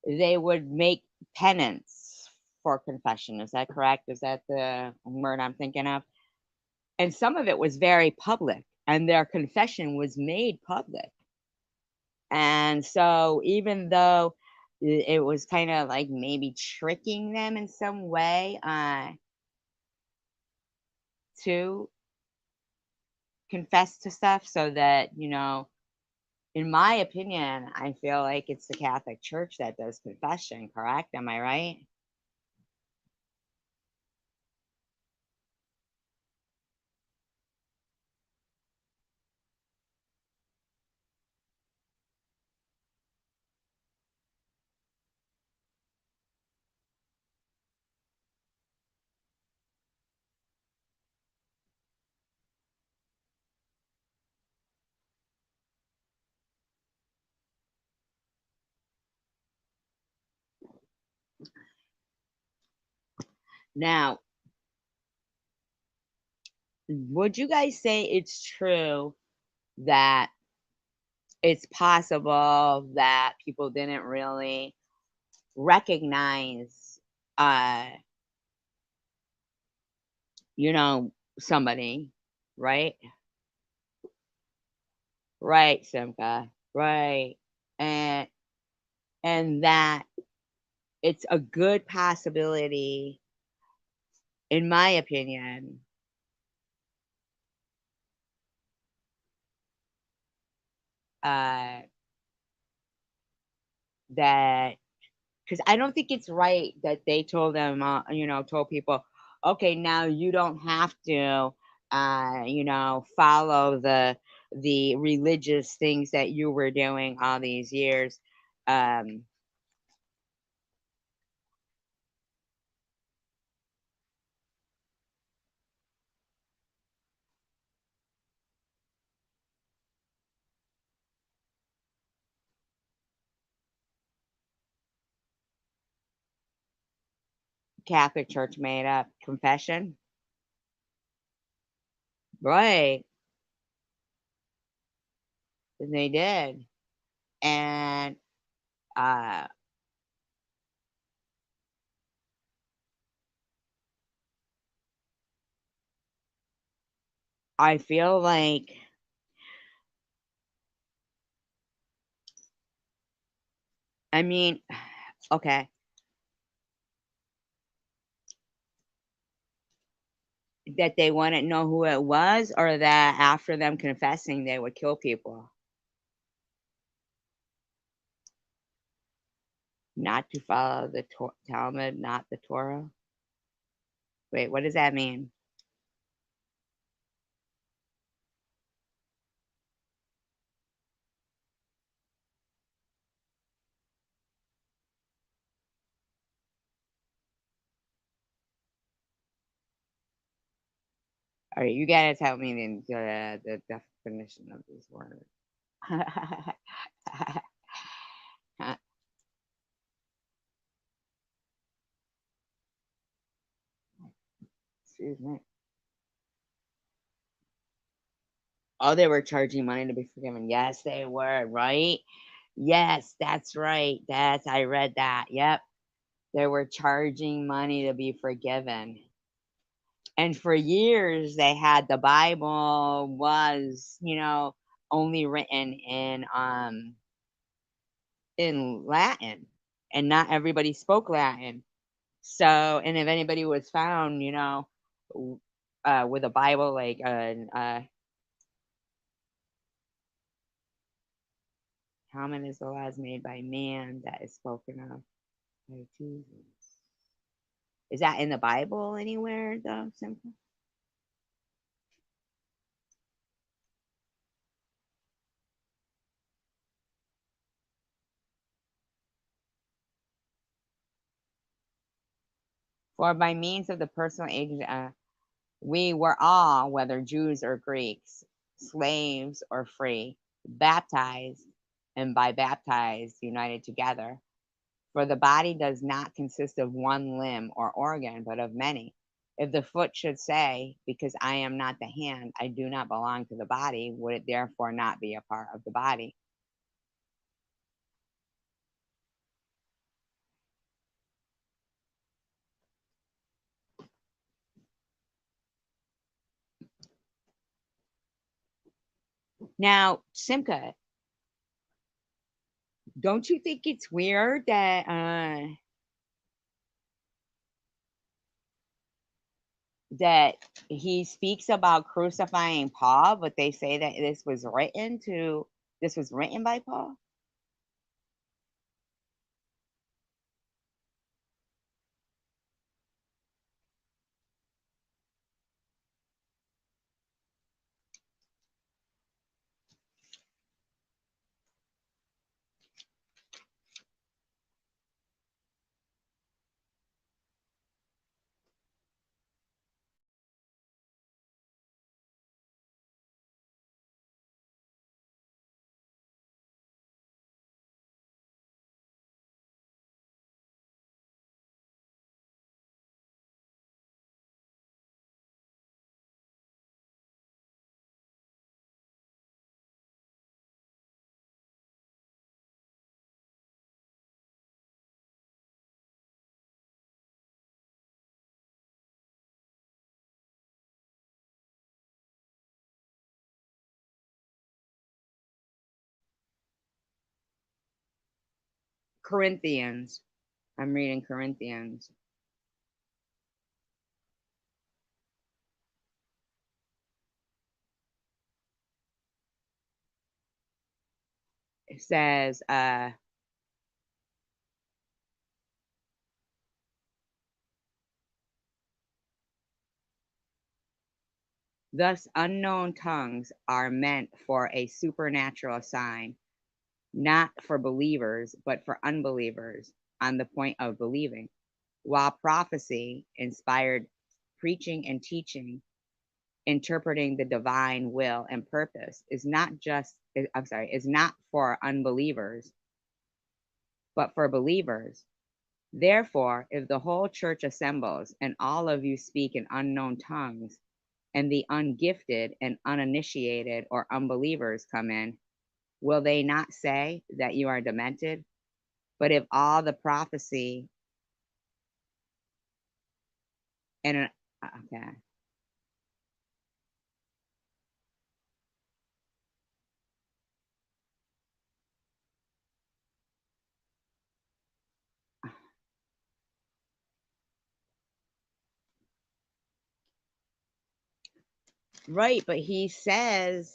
they would make penance for confession. Is that correct? Is that the word I'm thinking of? And some of it was very public, and their confession was made public. And so, even though it was kind of like maybe tricking them in some way to confess to stuff, so that, in my opinion, I feel like it's the Catholic Church that does confession, correct? Am I right? Now, would you guys say it's true that it's possible that people didn't really recognize, uh, somebody, right? Right, Simka. Right. And that it's a good possibility, in my opinion, uh, that because I don't think it's right that they told them, told people, okay, now you don't have to, follow the religious things that you were doing all these years. Um, Catholic Church made up confession, right? And they did, and uh, I feel like, I mean, okay, that they wouldn't know who it was, or that after them confessing, they would kill people. Not to follow the Talmud, not the Torah. Wait, what does that mean? All right, you gotta tell me the definition of this word. Excuse me. Oh, they were charging money to be forgiven. Yes, they were, right? Yes, that's right. I read that. Yep. They were charging money to be forgiven. And for years they had the Bible was, only written in Latin, and not everybody spoke Latin. So, and if anybody was found, with a Bible, like how many is the laws made by man that is spoken of by Jesus? Is that in the Bible anywhere though? Simple. For by means of the personal agent, we were all, whether Jews or Greeks, slaves or free, baptized, and by baptized united together. For the body does not consist of one limb or organ, but of many. If the foot should say, because I am not the hand, I do not belong to the body, would it therefore not be a part of the body? Now, Simca, don't you think it's weird that he speaks about crucifying Paul, but they say that this was written by Paul? Corinthians. I'm reading Corinthians. It says, thus unknown tongues are meant for a supernatural sign, not for believers, but for unbelievers on the point of believing. While prophecy, inspired preaching and teaching, interpreting the divine will and purpose is not for unbelievers, but for believers. Therefore, if the whole church assembles and all of you speak in unknown tongues, and the ungifted and uninitiated or unbelievers come in, will they not say that you are demented? But if all the prophecy and okay, right, but he says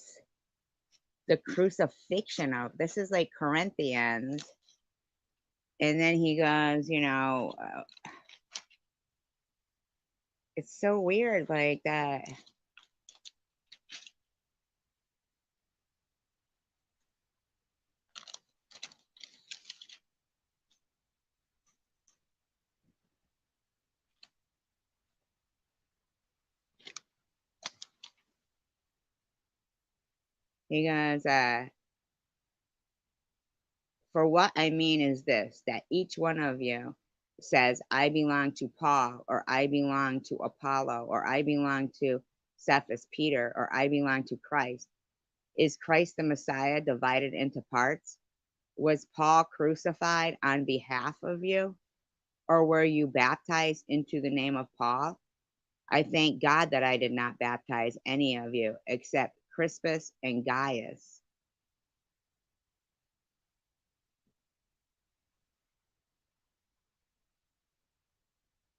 the crucifixion of this is like Corinthians, and then he goes, it's so weird like that. He goes, for what I mean is this, that each one of you says, I belong to Paul, or I belong to Apollo, or I belong to Cephas, Peter, or I belong to Christ. Is Christ the Messiah divided into parts? Was Paul crucified on behalf of you? Or were you baptized into the name of Paul? I thank God that I did not baptize any of you except Crispus and Gaius.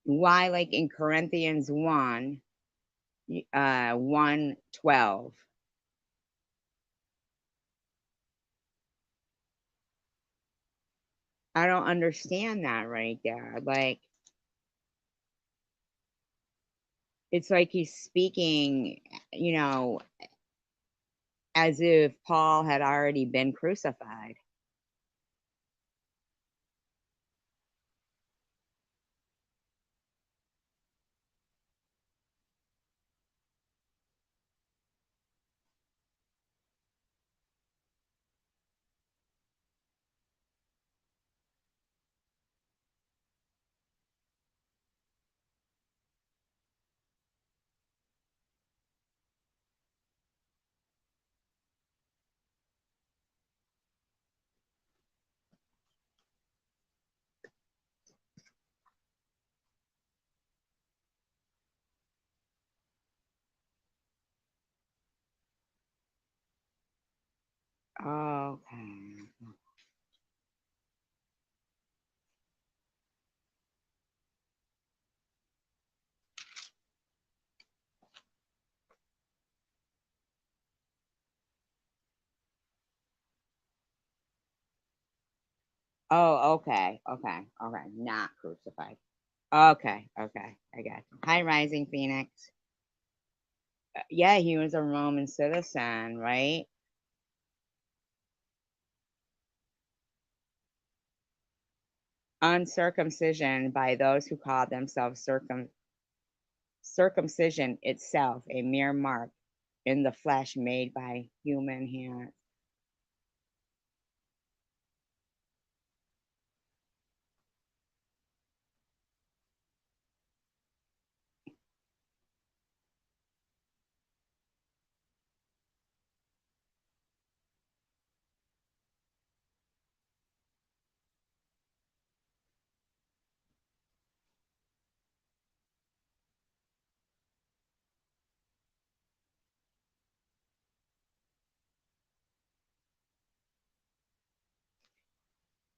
Why, like in Corinthians 1, 1:12. I don't understand that right there. Like, it's like he's speaking, you know, as if Paul had already been crucified. Okay. Oh, okay. Okay. Okay. Not crucified. Okay. Okay. I got you. Hi, Rising Phoenix. Yeah, he was a Roman citizen, right? Uncircumcision by those who call themselves circumcision itself, a mere mark in the flesh made by human hands.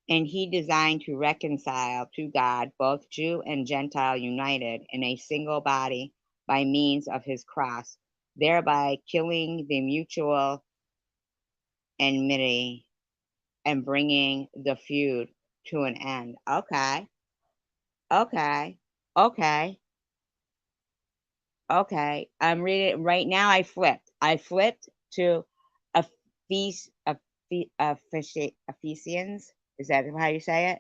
And he designed to reconcile to God both Jew and Gentile united in a single body by means of his cross, thereby killing the mutual enmity and bringing the feud to an end. Okay, okay, okay, okay. I'm reading right now. I flipped. I flipped to Ephesians. Is that how you say it?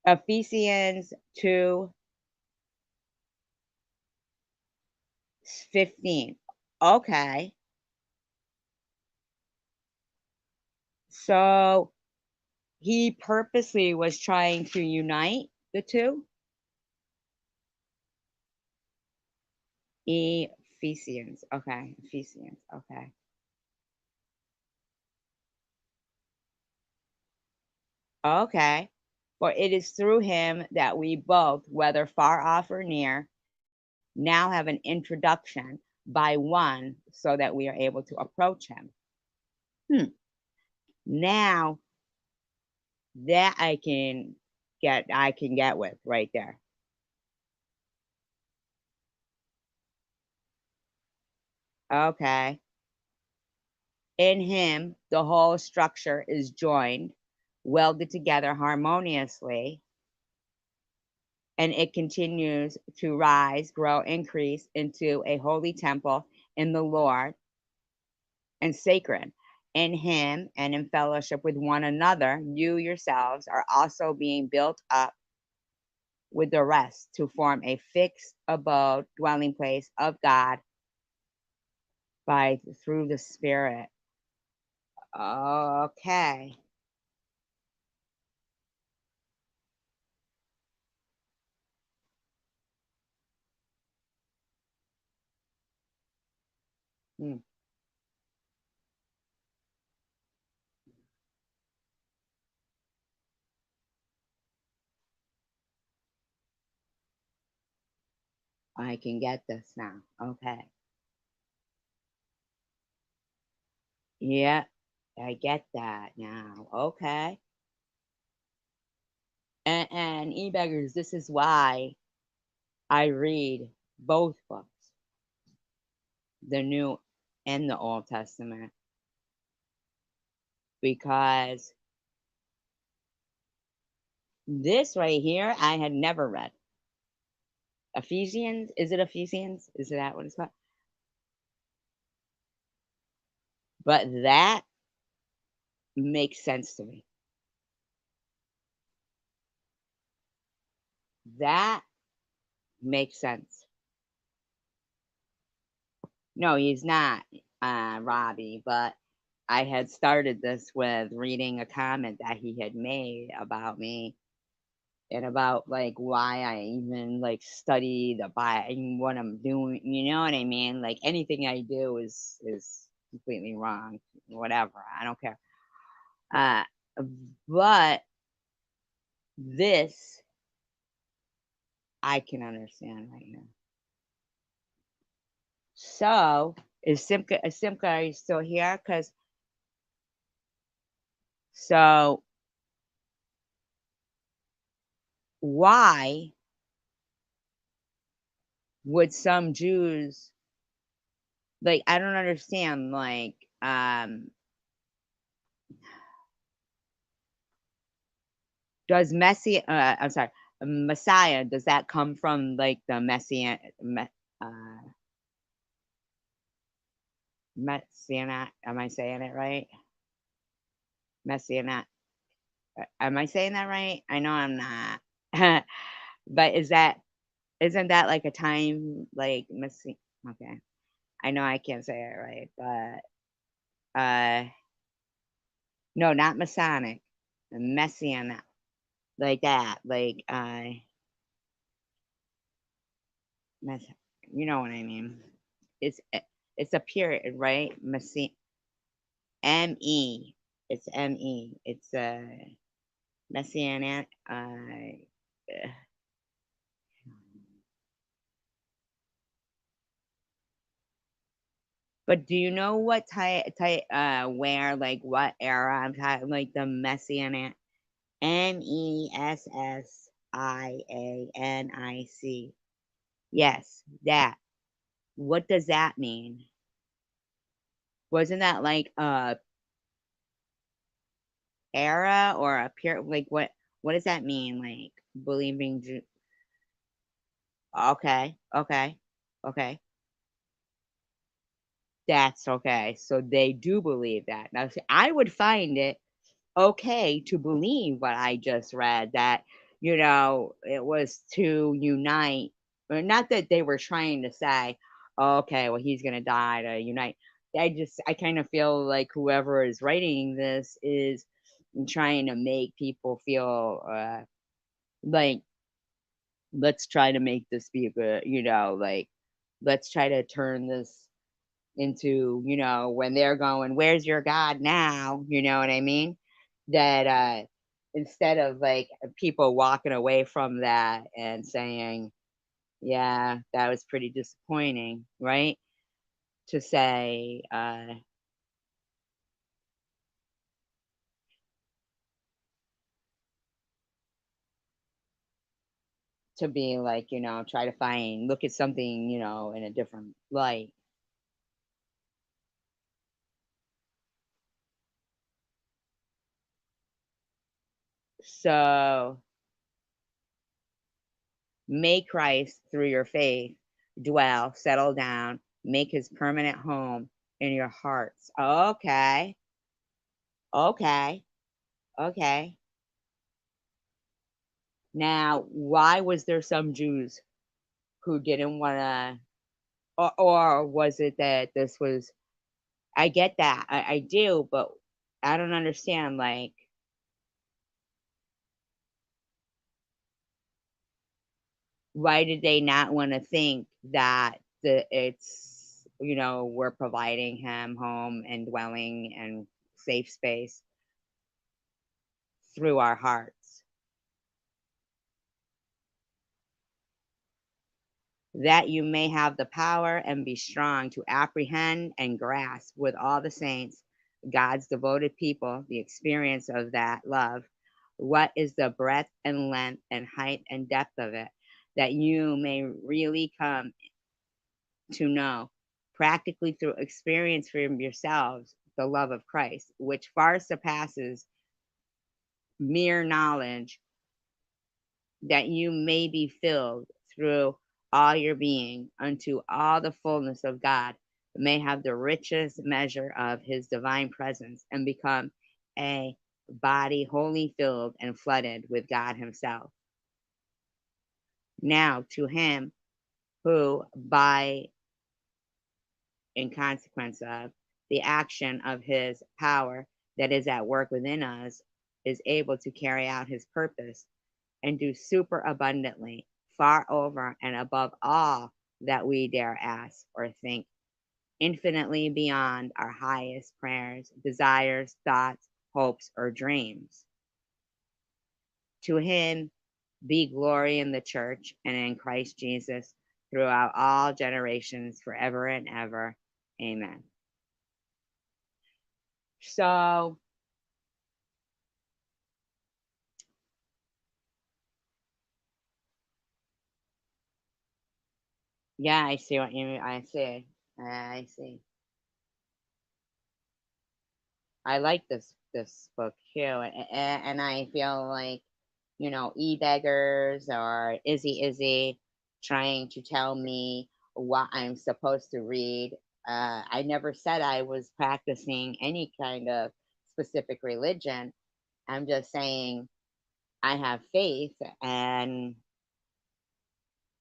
Ephesians 2:15. Okay. So he purposely was trying to unite the two. Ephesians. Okay. Ephesians. Okay. Okay. For it is through him that we both, whether far off or near, now have an introduction by one so that we are able to approach him. Hmm. Now that I can get with right there. Okay. In him, the whole structure is joined, welded together harmoniously, and it continues to rise, grow, increase into a holy temple in the Lord and sacred. In him and in fellowship with one another, you yourselves are also being built up with the rest to form a fixed abode, dwelling place of God by through the Spirit. Okay. Mm, I can get this now. Okay. Yeah, I get that now. Okay. And e-beggars, this is why I read both books, the New and the Old Testament, because this right here I had never read. Ephesians, is it Ephesians? Is that what it's called? But that makes sense to me. That makes sense. No, he's not, Robbie, but I had started this with reading a comment that he had made about me and about like why I even like study the Bible and what I'm doing. You know what I mean? Like anything I do is completely wrong. Whatever, I don't care. Uh, but this I can understand right now. So is Simca, are you still here? Cause so why would some Jews like I don't understand like does I'm sorry, Messiah, does that come from like the Messianic, am I saying it right? Messianic, am I saying that right? I know I'm not. But isn't that like a time like okay. I know I can't say it right, but no, not Masonic, Messianic, like that, like mess, you know what I mean? It's it's a period, right? M-E. It's M-E. It's Messianic. But do you know what where, like what era I'm talking? Like the Messianic, Messianic. Yes, that. What does that mean? Wasn't that like a era or a period? Like what does that mean? Like believing okay, okay, okay. That's okay. So they do believe that. Now, see, I would find it okay to believe what I just read that, it was to unite, or not that they were trying to say, "Oh, okay, well, he's going to die to unite." I kind of feel like whoever is writing this is trying to make people feel like, let's try to make this be a good, like, let's try to turn this into, when they're going, "Where's your God now?" You know what I mean? That instead of like people walking away from that and saying, "Yeah, that was pretty disappointing," right? To say, to be like, try to look at something, in a different light. So make Christ through your faith dwell, settle down, make his permanent home in your hearts. Okay. Okay. Okay. Now, why was there some Jews who didn't want to, or was it that this was, I get that. I do, but I don't understand. Like, why did they not want to think that it's we're providing him home and dwelling and safe space through our hearts, that you may have the power and be strong to apprehend and grasp with all the saints, God's devoted people, the experience of that love. What is the breadth and length and height and depth of it, that you may really come to know practically through experience for yourselves the love of Christ, which far surpasses mere knowledge, that you may be filled through all your being unto all the fullness of God, may have the richest measure of his divine presence, and become a body wholly filled and flooded with God himself. Now to him who, by in consequence of the action of his power that is at work within us, is able to carry out his purpose and do super abundantly, far over and above all that we dare ask or think, infinitely beyond our highest prayers, desires, thoughts, hopes, or dreams. To him be glory in the church and in Christ Jesus throughout all generations, forever and ever. Amen. So, yeah, I see what you mean. I see. I see. I like this book too, and I feel like, e-beggars or Izzy trying to tell me what I'm supposed to read. I never said I was practicing any kind of specific religion. I'm just saying I have faith, and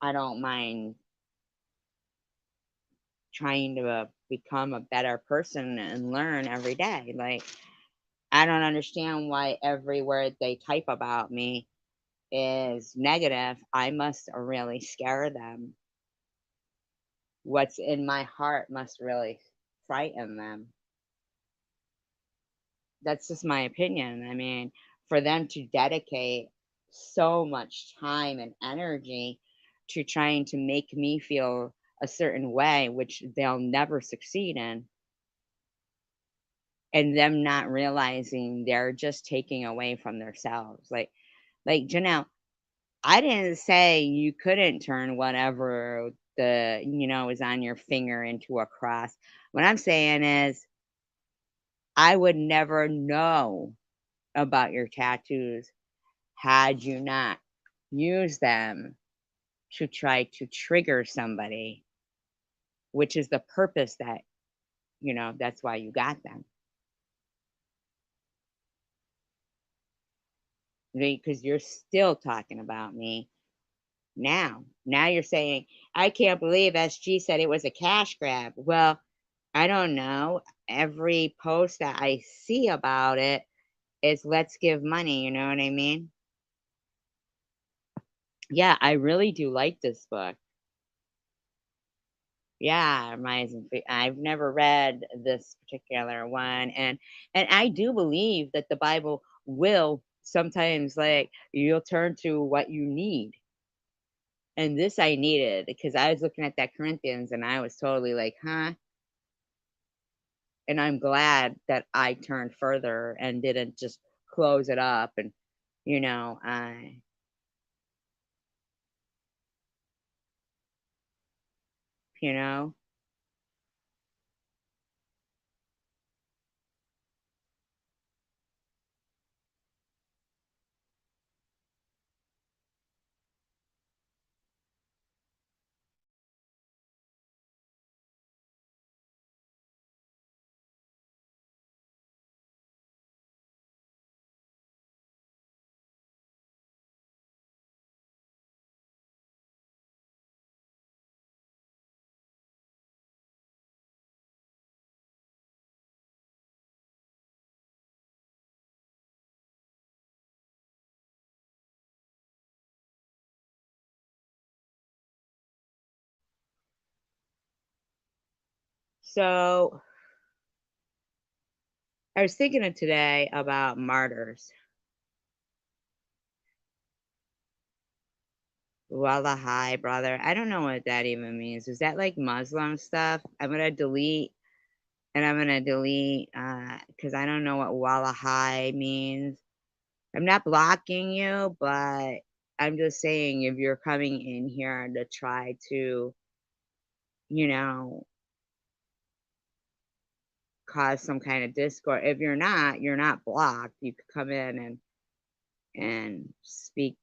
I don't mind trying to become a better person and learn every day. Like, I don't understand why every word they type about me is negative. I must really scare them. What's in my heart must really frighten them. That's just my opinion. I mean, for them to dedicate so much time and energy to trying to make me feel a certain way, which they'll never succeed in, and them not realizing they're just taking away from themselves. Like Janelle, I didn't say you couldn't turn whatever is on your finger into a cross. What I'm saying is I would never know about your tattoos had you not used them to try to trigger somebody, which is the purpose that's why you got them. Because you're still talking about me now. Now you're saying, I can't believe SG said it was a cash grab. Well, I don't know. Every post that I see about it is let's give money, you know what I mean? Yeah, I really do like this book. Yeah, I've never read this particular one, and I do believe that the Bible will sometimes, like, you'll turn to what you need. And this I needed because I was looking at that Corinthians and I was totally like, huh? And I'm glad that I turned further and didn't just close it up, and I you know So I was thinking of today about martyrs. Wallahi, brother. I don't know what that even means. Is that like Muslim stuff? I'm gonna delete and I'm gonna delete because I don't know what wallahi means. I'm not blocking you, but I'm just saying if you're coming in here to try to, you know, cause some kind of discord. If you're not blocked. You could come in and speak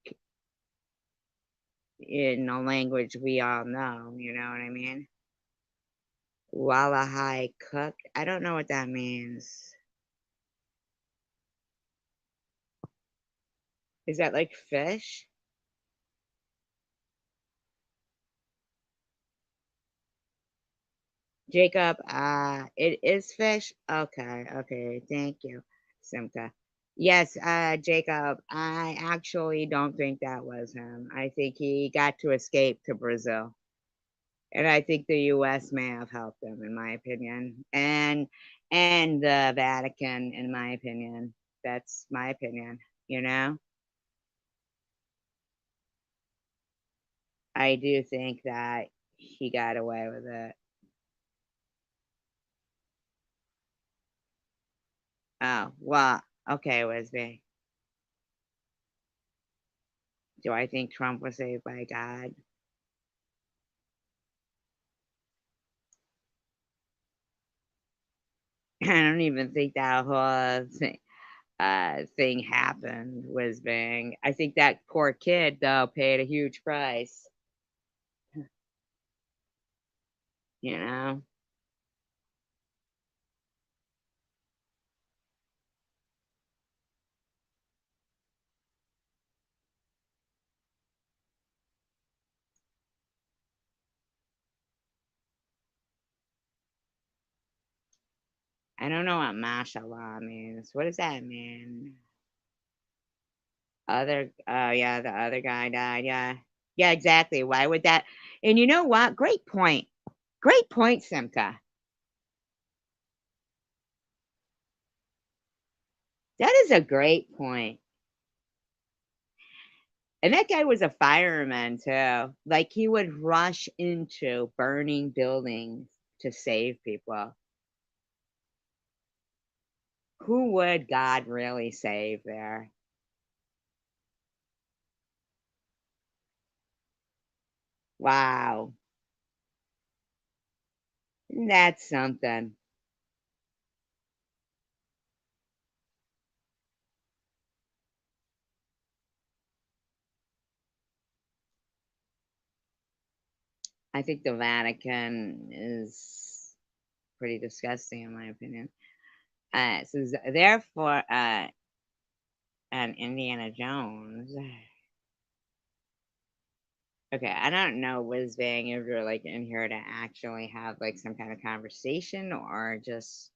in a language we all know, you know what I mean? Wallahi cooked. I don't know what that means. Is that like fish? Jacob, it is fish? Okay, okay, thank you, Simka. Yes, Jacob, I actually don't think that was him. I think he got to escape to Brazil. And I think the US may have helped him, in my opinion. And the Vatican, in my opinion. That's my opinion, you know? I do think that he got away with it. Oh, well, okay, Wisby. Do I think Trump was saved by God? I don't even think that whole thing happened, Wisbang. I think that poor kid, though, paid a huge price, you know? I don't know what mashallah means. What does that mean? Yeah, the other guy died. Yeah. Yeah, exactly. Why would that? And you know what? Great point. Great point, Simka. That is a great point. And that guy was a fireman too. Like he would rush into burning buildings to save people. Who would God really save there? Wow. That's something. I think the Vatican is pretty disgusting, in my opinion. Therefore, and Indiana Jones. Okay, I don't know, Whizbang, if you're like in here to actually have like some kind of conversation or just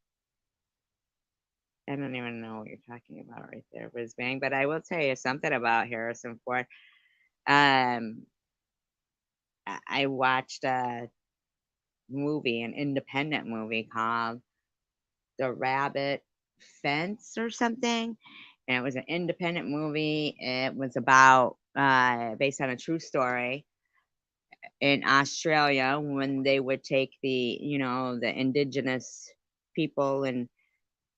I don't even know what you're talking about right there, Whizbang. But I will tell you something about Harrison Ford. Um, I watched a movie, an independent movie called The Rabbit Fence or something, and it was an independent movie. It was about based on a true story in Australia when they would take the indigenous people and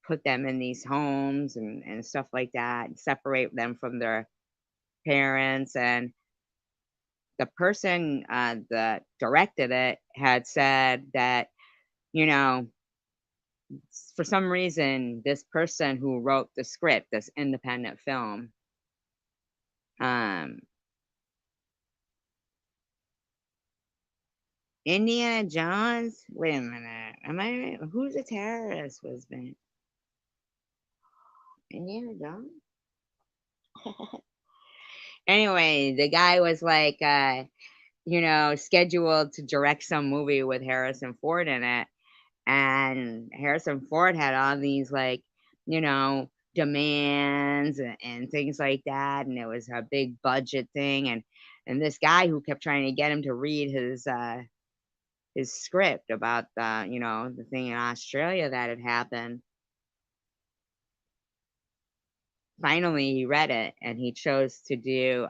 put them in these homes and stuff like that, and separate them from their parents. And the person that directed it had said that, you know, for some reason, this person who wrote the script, this independent film, um, Indiana Jones. Wait a minute, am I right? Who's a terrorist? Was been Indiana Jones? Anyway, the guy was like, scheduled to direct some movie with Harrison Ford in it, and Harrison Ford had all these like, demands and things like that, and it was a big budget thing, and this guy who kept trying to get him to read his script about the thing in Australia that had happened. Finally, he read it and he chose to do,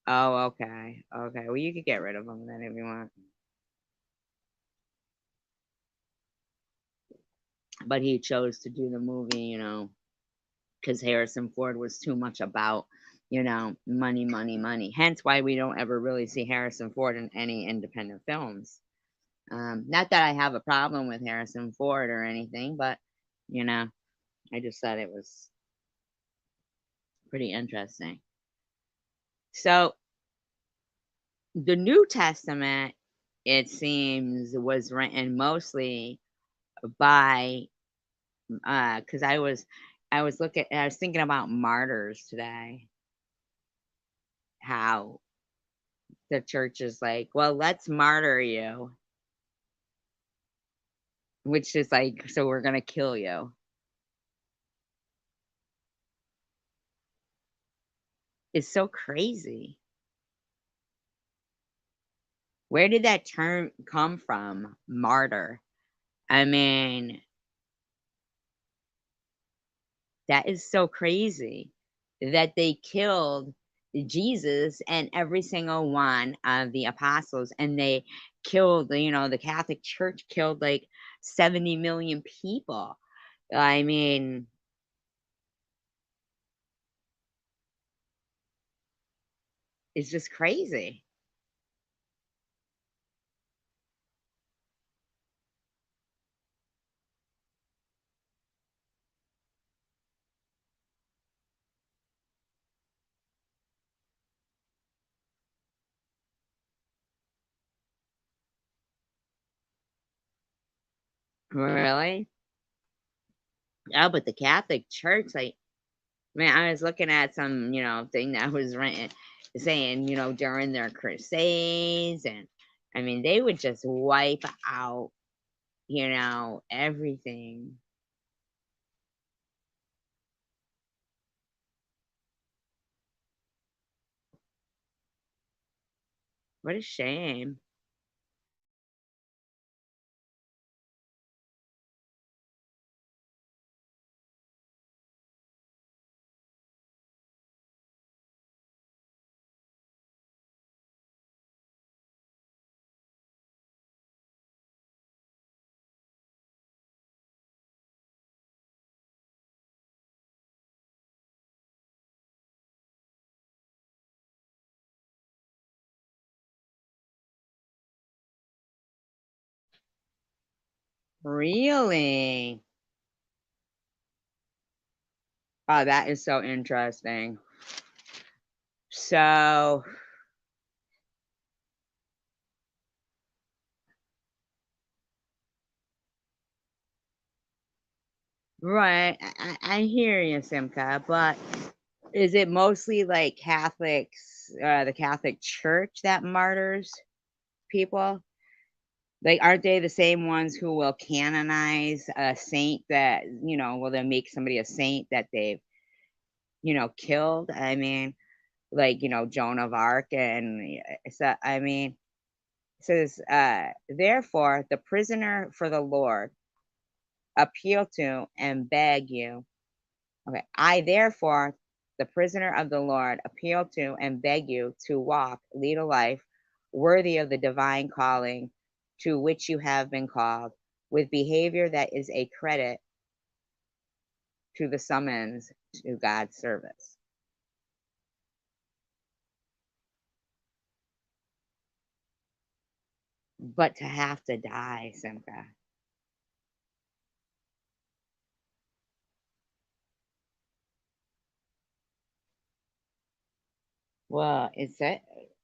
oh, okay. Okay. Well, you could get rid of him then if you want. But he chose to do the movie, because Harrison Ford was too much about, money, money, money. Hence why we don't ever really see Harrison Ford in any independent films. Not that I have a problem with Harrison Ford or anything, but, you know, I just thought it was pretty interesting. So the New Testament, it seems, was written mostly by, because I was thinking about martyrs today, how the church is like, well, let's martyr you, which is like, so we're gonna kill you. It's so crazy. Where did that term come from? Martyr. I mean, that is so crazy that they killed Jesus and every single one of the apostles, and they killed, the Catholic Church killed like 70 million people. I mean, it's just crazy. Really? Oh, but the Catholic Church, like, man, I was looking at some, thing that was written saying, during their crusades, and I mean, they would just wipe out, everything. What a shame. Really? Oh, that is so interesting. So, right, I hear you, Simka, but is it mostly like Catholics, the Catholic Church that martyrs people? Like, aren't they the same ones who will canonize a saint that, will they make somebody a saint that they've, killed? I mean, like, Joan of Arc, and so I mean, it says, therefore, the prisoner for the Lord appeal to and beg you. Okay, I therefore, the prisoner of the Lord, appeal to and beg you to lead a life worthy of the divine calling to which you have been called, with behavior that is a credit to the summons to God's service. But to have to die, Simka. Well, it's it.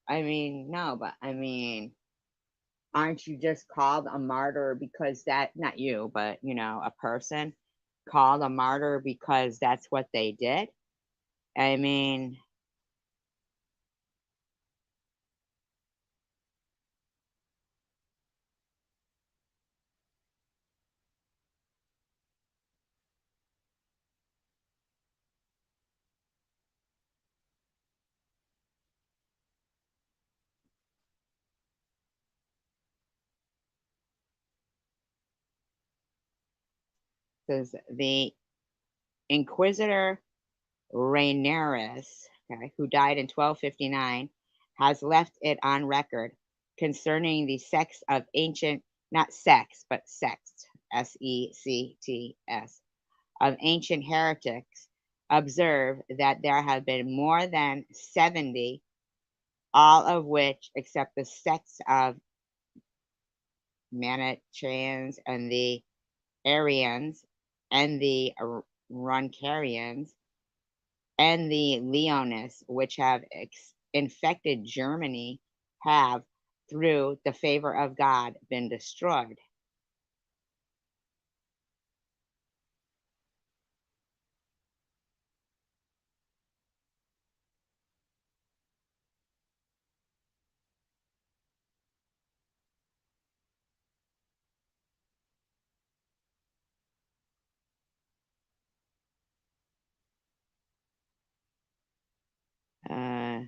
I mean, no, but I mean, aren't you just called a martyr because that, not you, but a person called a martyr because that's what they did? I mean, says the Inquisitor Ranierius, okay, who died in 1259, has left it on record concerning the sects of ancient, not sex, but sects, sects, of ancient heretics, observe that there have been more than 70, all of which, except the sects of Manichaeans and the Arians and the Roncarians and the Leonists, which have infected Germany, have, through the favor of God, been destroyed. Uh,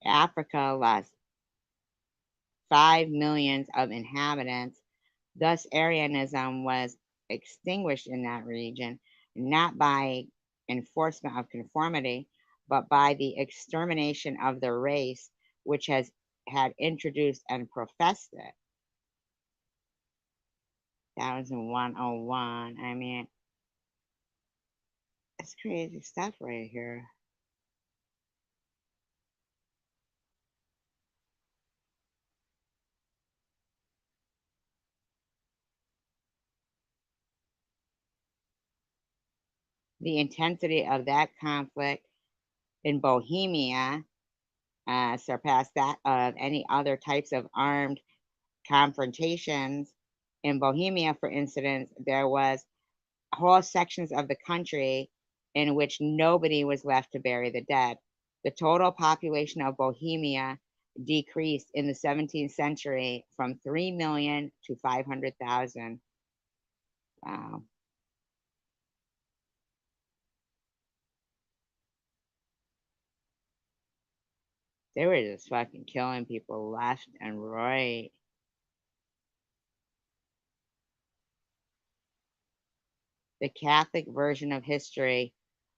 Africa lost 5 millions of inhabitants. Thus, Arianism was extinguished in that region, not by enforcement of conformity, but by the extermination of the race which had introduced and professed it. That was in 101. I mean, it's crazy stuff right here. The intensity of that conflict in Bohemia surpassed that of any other types of armed confrontations. In Bohemia, for instance, there was whole sections of the country in which nobody was left to bury the dead. The total population of Bohemia decreased in the 17th century from 3 million to 500,000. Wow. They were just fucking killing people left and right. The Catholic version of history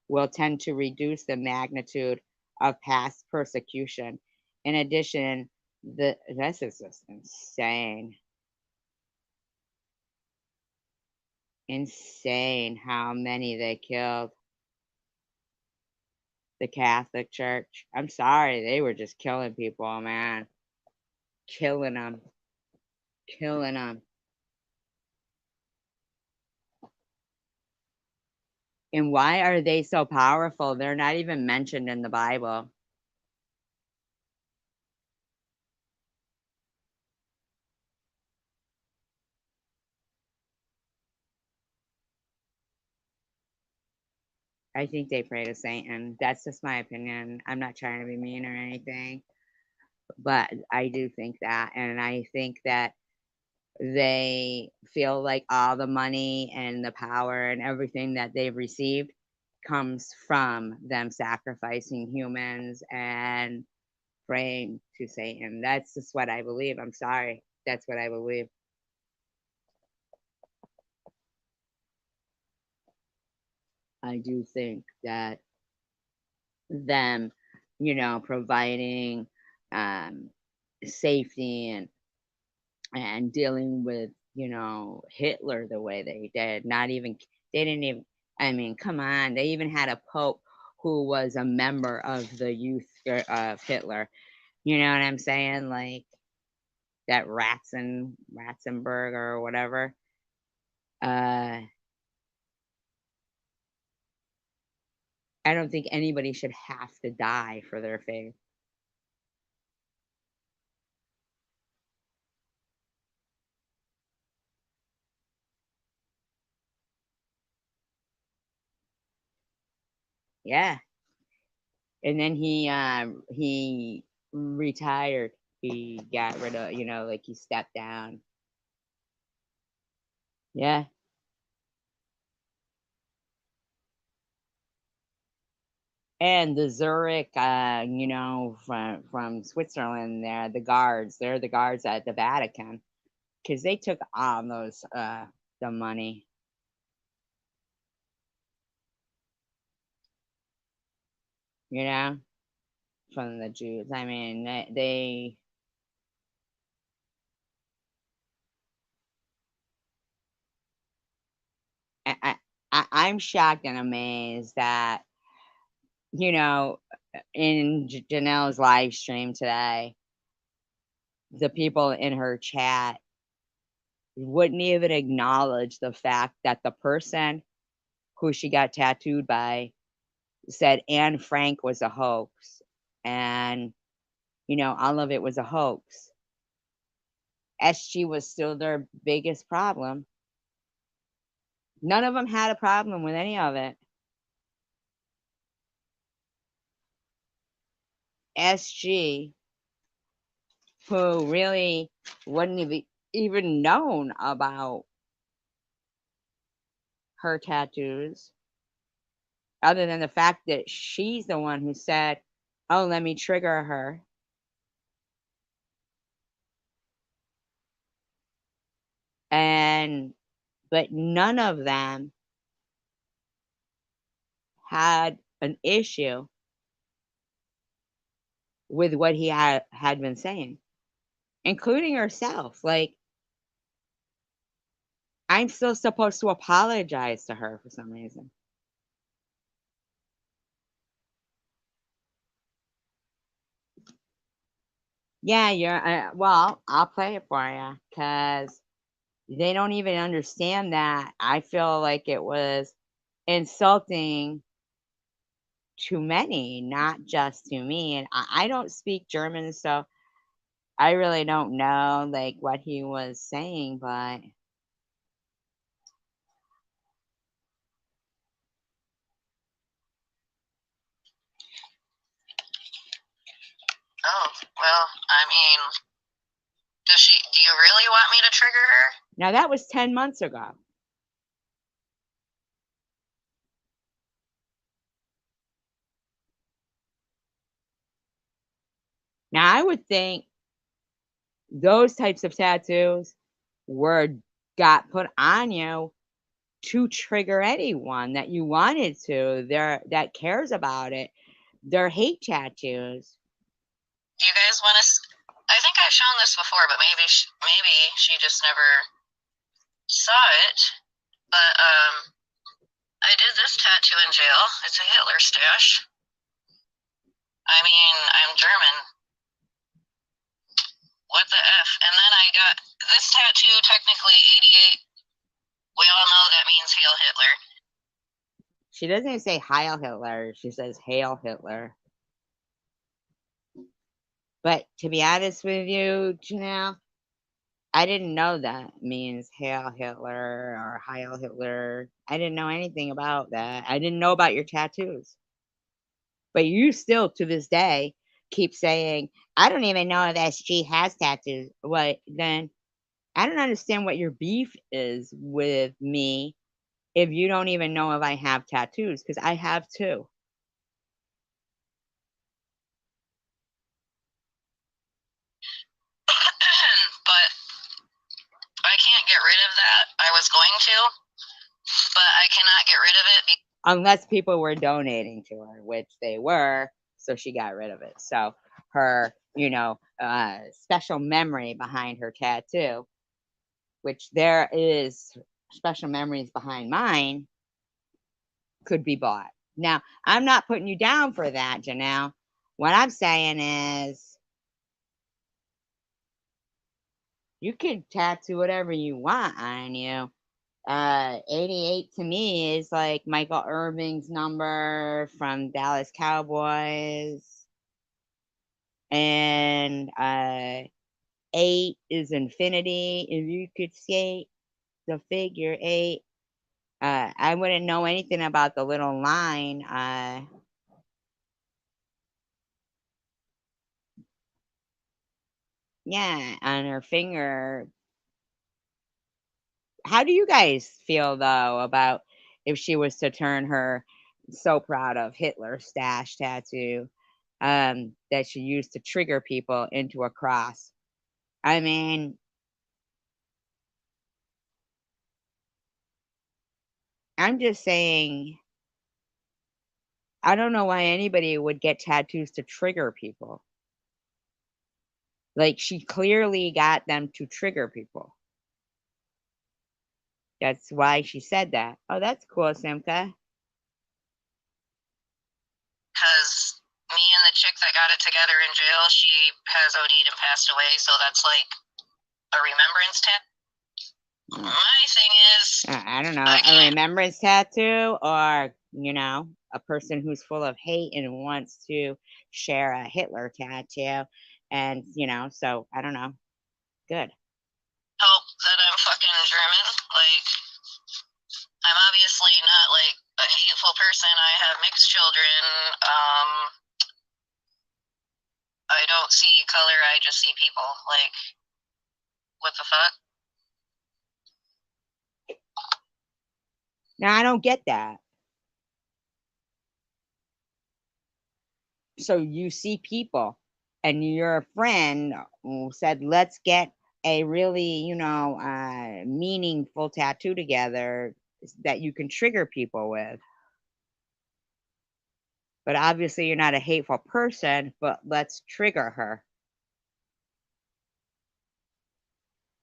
will tend to reduce the magnitude of past persecution. In addition, this is just insane. Insane how many they killed. The Catholic Church. I'm sorry, they were just killing people, man. Killing them. Killing them. And why are they so powerful? They're not even mentioned in the Bible. I think they pray to Satan. That's just my opinion. I'm not trying to be mean or anything, but I do think that. And I think that they feel like all the money and the power and everything that they've received comes from them sacrificing humans and praying to Satan. That's just what I believe. I'm sorry. That's what I believe. I do think that them, providing um, safety and dealing with, Hitler the way they did. Not even they didn't even. I mean, come on. They even had a pope who was a member of the youth of Hitler. You know what I'm saying? Like that Ratzenberg or whatever. Uh, I don't think anybody should have to die for their faith. Yeah. And then he retired. He got rid of, like he stepped down. Yeah. And the Zurich, from Switzerland, they're the guards at the Vatican because they took all those the money, you know, from the Jews. I mean, I, I'm shocked and amazed that you know in Janelle's live stream today, the people in her chat wouldn't even acknowledge the fact that the person who she got tattooed by said Anne Frank was a hoax. And, all of it was a hoax. SG was still their biggest problem. None of them had a problem with any of it. SG, who really wouldn't have even known about her tattoos, other than the fact that she's the one who said, "Oh, let me trigger her." And but none of them had an issue with what he had been saying, including herself. Like, I'm still supposed to apologize to her for some reason. Yeah, well, I'll play it for you because they don't even understand that. I feel like it was insulting to many, not just to me. And I don't speak German, so I really don't know like what he was saying, but Oh, well, I mean, do you really want me to trigger her? now that was 10 months ago. Now I would think those types of tattoos were got put on you to trigger anyone that you wanted to there that cares about it. They're hate tattoos. Do you guys want to? I think I've shown this before, but maybe she just never saw it. But I did this tattoo in jail. It's a Hitler stash. I mean, I'm German. What the F? And then I got this tattoo, technically 88. We all know that means Hail Hitler. She doesn't even say Heil Hitler, she says Hail Hitler. But to be honest with you, Janelle, I didn't know that means Hail Hitler or Heil Hitler. I didn't know anything about that. I didn't know about your tattoos. But you still, to this day, keep saying, I don't even know if SG has tattoos. What then? I don't understand what your beef is with me if you don't even know if I have tattoos, because I have two. But I can't get rid of that. I was going to, but I cannot get rid of it. Unless people were donating to her, which they were, so she got rid of it. So her, special memory behind her tattoo, which there is special memories behind mine, could be bought. Now, I'm not putting you down for that, Janelle. What I'm saying is you can tattoo whatever you want on you. 88 to me is like Michael Irving's number from Dallas Cowboys. And 8 is infinity. If you could skate the figure 8, I wouldn't know anything about the little line. Yeah, on her finger. How do you guys feel though about if she was to turn her so proud of Hitler's stash tattoo that she used to trigger people into a cross. I mean, I'm just saying, I don't know why anybody would get tattoos to trigger people. Like, she clearly got them to trigger people. That's why she said that. Oh, that's cool, Simka. Because me and the chick that got it together in jail, she has OD'd and passed away, so that's like a remembrance tattoo. My thing is, I don't know, a remembrance tattoo, or, you know, a person who's full of hate and wants to share a Hitler tattoo. And, you know, so I don't know. Good. Hope that I'm fucking German. Like, I'm obviously not like a hateful person. I have mixed children. I don't see color. I just see people. Like, what the fuck? Now, I don't get that. So you see people, and your friend said, let's get a really, you know, meaningful tattoo together that you can trigger people with. But obviously, you're not a hateful person, but let's trigger her.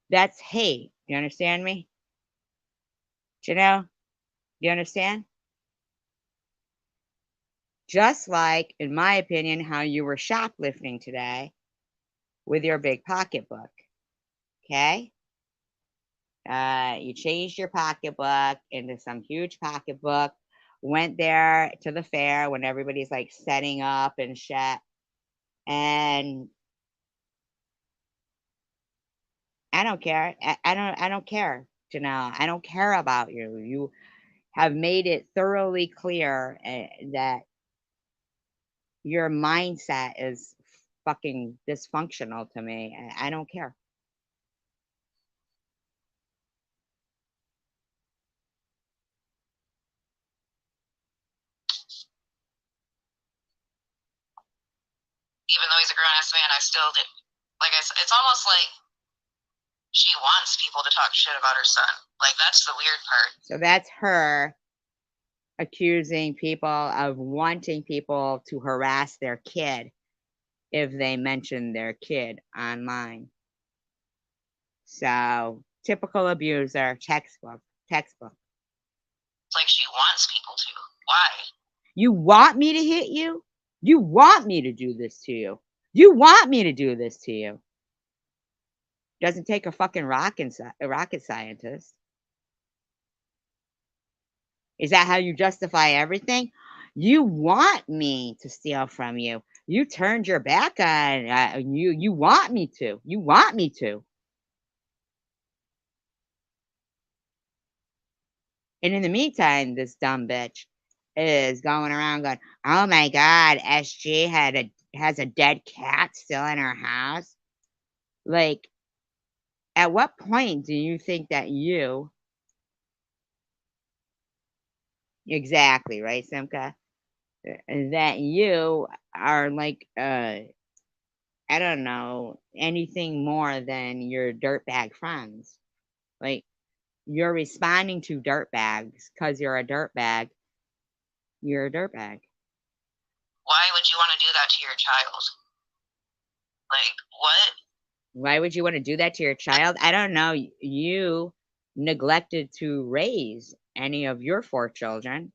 That's hate. You understand me? Do you know? Do you understand? Just like, in my opinion, how you were shoplifting today with your big pocketbook. Okay? You changed your pocketbook into some huge pocketbook, went there to the fair when everybody's like setting up and shit. And I don't care. I don't care, Janelle. I don't care about you. You have made it thoroughly clear that your mindset is fucking dysfunctional to me. I don't care. Even though he's a grown ass man, I still did. Like I said, it's almost like she wants people to talk shit about her son. Like, that's the weird part. So that's her accusing people of wanting people to harass their kid if they mention their kid online. So typical abuser, textbook. It's like she wants people to. Why? You want me to hit you? You want me to do this to you? You want me to do this to you? Doesn't take a fucking rocket scientist. Is that how you justify everything? You want me to steal from you. You turned your back on you. You want me to. You want me to. And in the meantime, this dumb bitch is going around going, "Oh my god, SG has a dead cat still in her house." Like, at what point do you think that you exactly right, Simka? That you are like I don't know, anything more than your dirtbag friends. Like, you're responding to dirtbags because you're a dirtbag. You're a dirtbag. Why would you want to do that to your child? Like, what? Why would you want to do that to your child? I don't know. You neglected to raise any of your 4 children.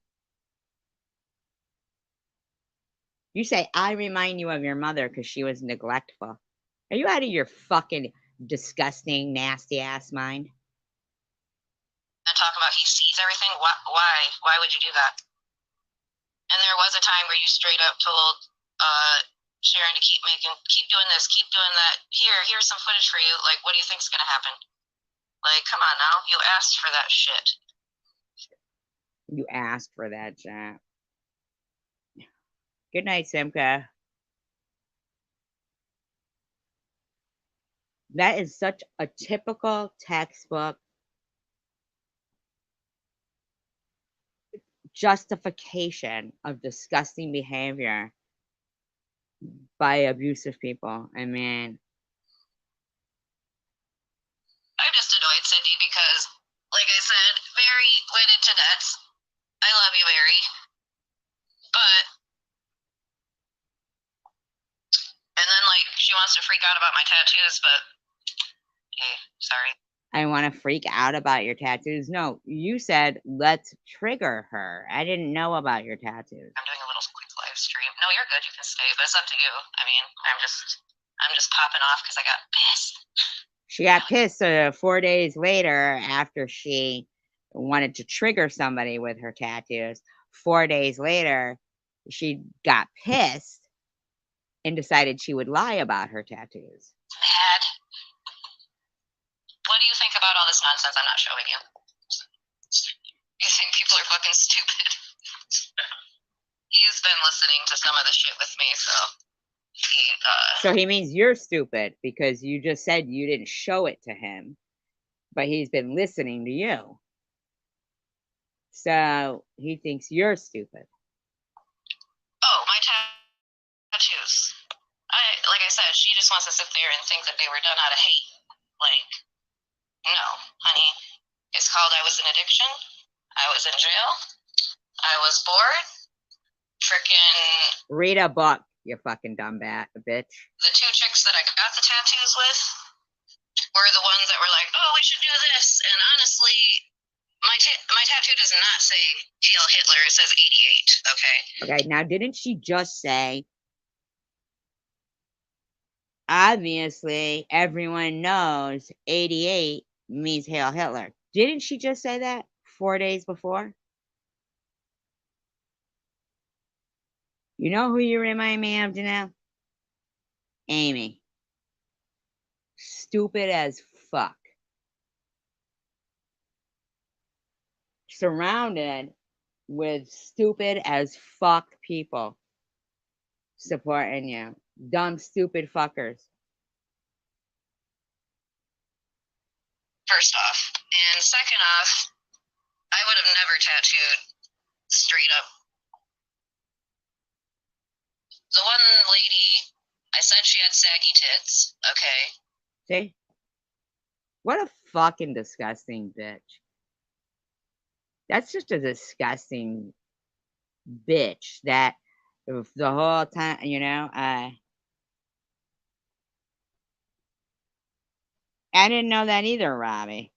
You say, I remind you of your mother because she was neglectful. Are you out of your fucking disgusting, nasty ass mind? And talk about he sees everything. Why? Why would you do that? And there was a time where you straight up told Sharon to keep doing this, keep doing that. Here's some footage for you. Like, what do you think's gonna happen? Like, come on now. You asked for that shit. You asked for that, Jack. Good night, Simka. That is such a typical textbook justification of disgusting behavior by abusive people. I mean, I'm just annoyed, Cindy, because, like I said, Barry wedded to nuts. I love you, Barry. But, and then, like, she wants to freak out about my tattoos, but, hey, sorry. I want to freak out about your tattoos. No, you said let's trigger her. I didn't know about your tattoos. I'm doing a little quick live stream. No, you're good. You can stay, but it's up to you. I mean, I'm just popping off because I got pissed. She got pissed 4 days later after she wanted to trigger somebody with her tattoos. 4 days later, she got pissed and decided she would lie about her tattoos. Mad. What do you think about all this nonsense I'm not showing you? You think people are fucking stupid? He's been listening to some of the shit with me, so he means you're stupid because you just said you didn't show it to him, but he's been listening to you. So he thinks you're stupid. Oh, my tattoos. Like I said, she just wants to sit there and think that they were done out of hate. Like, no, honey. It's called I was in addiction. I was in jail. I was bored. Frickin' read a book, you fucking dumb bitch. The two chicks that I got the tattoos with were the ones that were like, oh, we should do this. And honestly, my tattoo does not say Hail Hitler. It says 88, okay? Okay, now didn't she just say, obviously, everyone knows 88 means Hail Hitler. Didn't she just say that 4 days before? You know who you remind me of, Janelle? Amy. Stupid as fuck. Surrounded with stupid as fuck people supporting you. Dumb, stupid fuckers. First off. And second off, I would have never tattooed straight up. The one lady, I said she had saggy tits, okay? See? What a fucking disgusting bitch. That's just a disgusting bitch that the whole time, you know, I didn't know that either, Robbie.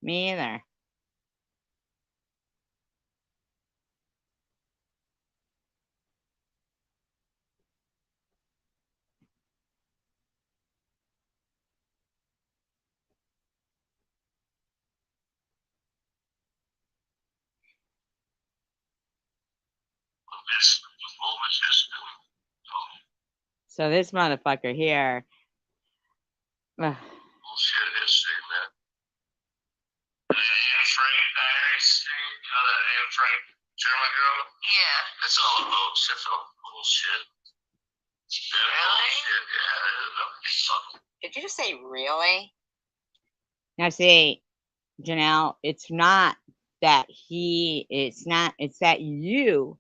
Me either. So this motherfucker here. Bullshit history, man. Anne Frank diaries, you know that Anne Frank German girl? Yeah. That's all a hoax. That's all bullshit. Really? Yeah. Did you just say really? Now see, Janelle, it's not that it's that you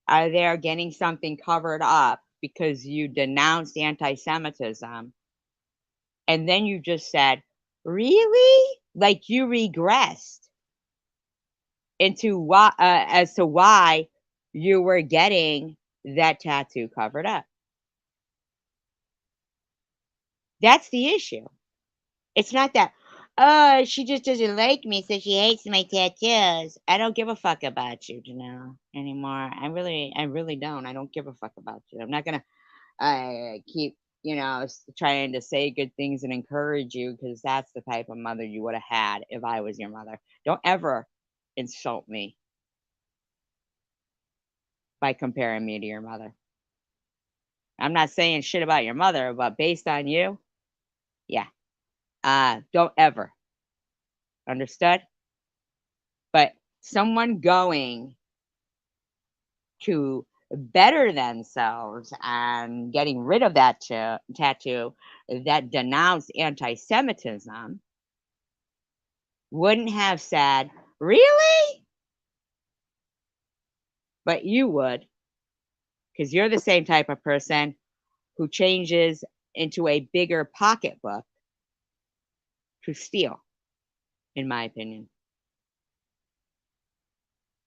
are there getting something covered up because you denounced anti-Semitism. And then you just said, really? Like you regressed into why, as to why you were getting that tattoo covered up. That's the issue. It's not that, oh, she just doesn't like me, so she hates my tattoos. I don't give a fuck about you, Janelle, anymore. I really don't. I don't give a fuck about you. I'm not gonna keep, trying to say good things and encourage you because that's the type of mother you would have had if I was your mother. Don't ever insult me by comparing me to your mother. I'm not saying shit about your mother, but based on you, yeah. Don't ever. Understood? But someone going to better themselves and getting rid of that tattoo that denounced anti-Semitism wouldn't have said, really? but you would, because you're the same type of person who changes into a bigger pocketbook to steal, in my opinion.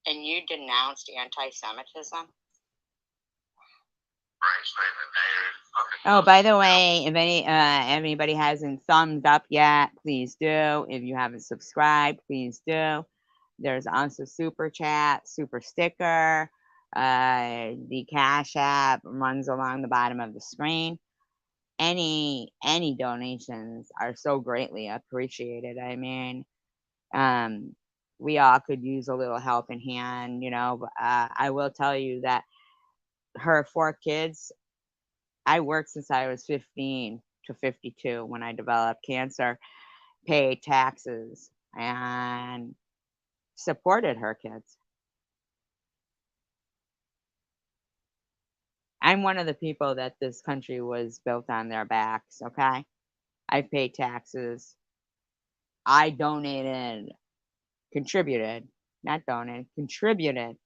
And you denounced anti-Semitism? Oh, by the way, if anybody hasn't thumbs up yet, please do. If you haven't subscribed, please do. There's also super chat, super sticker. The Cash App runs along the bottom of the screen. Any donations are so greatly appreciated. I mean, we all could use a little help in hand, you know. I will tell you that her 4 kids, I worked since I was 15 to 52 when I developed cancer, paid taxes, and supported her kids. I'm one of the people that this country was built on their backs, okay? I paid taxes. I donated, contributed, not donated, contributed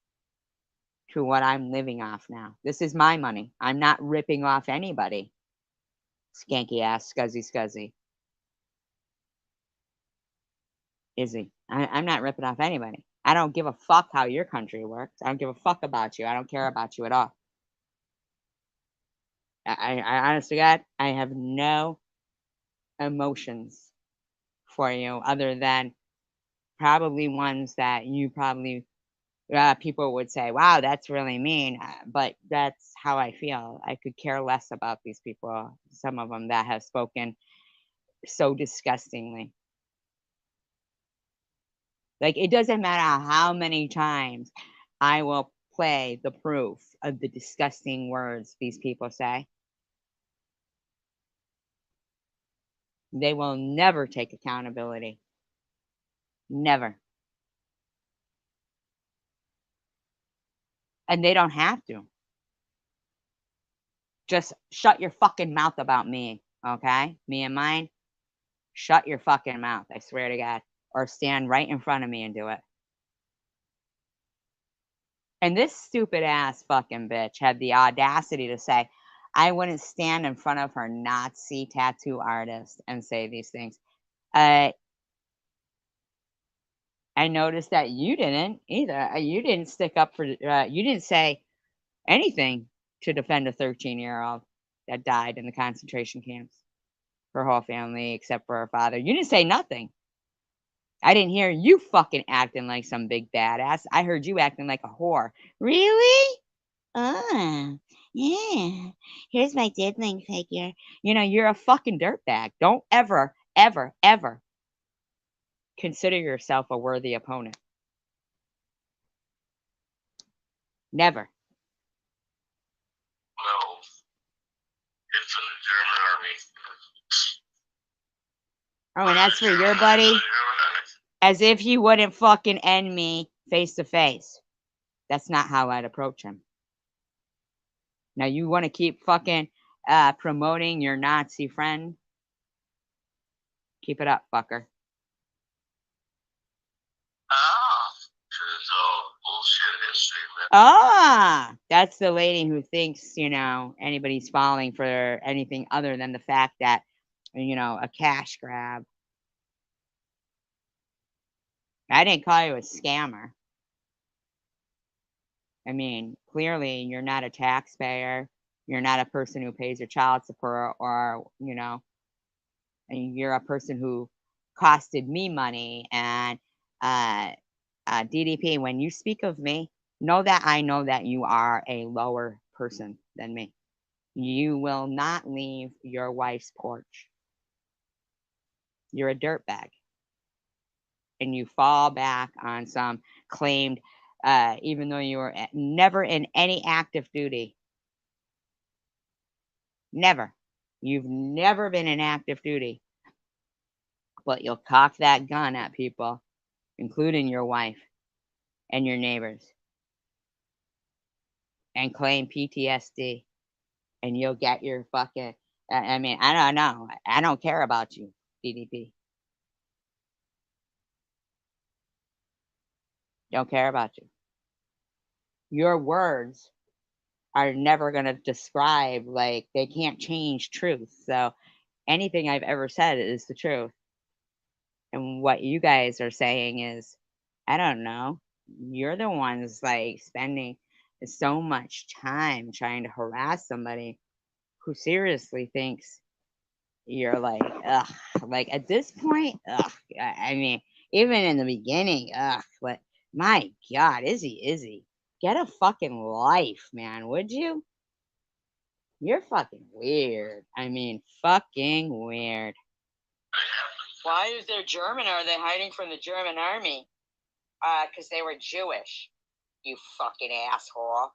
to what I'm living off now. This is my money. I'm not ripping off anybody. Skanky ass, scuzzy. Izzy. I'm not ripping off anybody. I don't give a fuck how your country works. I don't give a fuck about you. I don't care about you at all. I honestly, God, I have no emotions for you other than probably ones that you probably people would say, "Wow, that's really mean," but that's how I feel. I could care less about these people. Some of them that have spoken so disgustingly. Like, it doesn't matter how many times I will play the proof of the disgusting words these people say. They will never take accountability. Never. And they don't have to. Just shut your fucking mouth about me, okay? Me and mine, shut your fucking mouth, I swear to God. Or stand right in front of me and do it. And this stupid ass fucking bitch had the audacity to say, I wouldn't stand in front of her Nazi tattoo artist and say these things. I noticed that you didn't either. You didn't stick up for, you didn't say anything to defend a 13-year-old that died in the concentration camps. Her whole family, except for her father. You didn't say nothing. I didn't hear you fucking acting like some big badass. I heard you acting like a whore. Really? Oh, yeah. Here's my diddling figure. You know, you're a fucking dirtbag. Don't ever, ever, ever consider yourself a worthy opponent. Never. No, it's in the German army. Oh, and as for your buddy, as if he wouldn't fucking end me face to face. That's not how I'd approach him. Now, you want to keep fucking promoting your Nazi friend? Keep it up, fucker. It's all bullshit history, man. Ah, that's the lady who thinks, you know, anybody's falling for anything other than the fact that, you know, a cash grab. I didn't call you a scammer. I mean, clearly you're not a taxpayer. You're not a person who pays your child support or, you know, and you're a person who costed me money. And DDP, when you speak of me, know that I know that you are a lower person than me. You will not leave your wife's porch. You're a dirtbag. And you fall back on some claimed, even though you were never in any active duty. Never. You've never been in active duty. But you'll cock that gun at people, including your wife and your neighbors, and claim PTSD. And you'll get your fucking, I mean, I don't know. I don't care about you, DDP. Don't care about you. your words are never going to describe, like, they can't change truth. So anything I've ever said is the truth. And what you guys are saying is, I don't know, you're the ones like spending so much time trying to harass somebody who seriously thinks you're like, ugh, like at this point, ugh, I mean, even in the beginning, ugh, but my God, Izzy, get a fucking life, man, would you? You're fucking weird. I mean, fucking weird. Why is there German? Are they hiding from the German army? Because they were Jewish. You fucking asshole.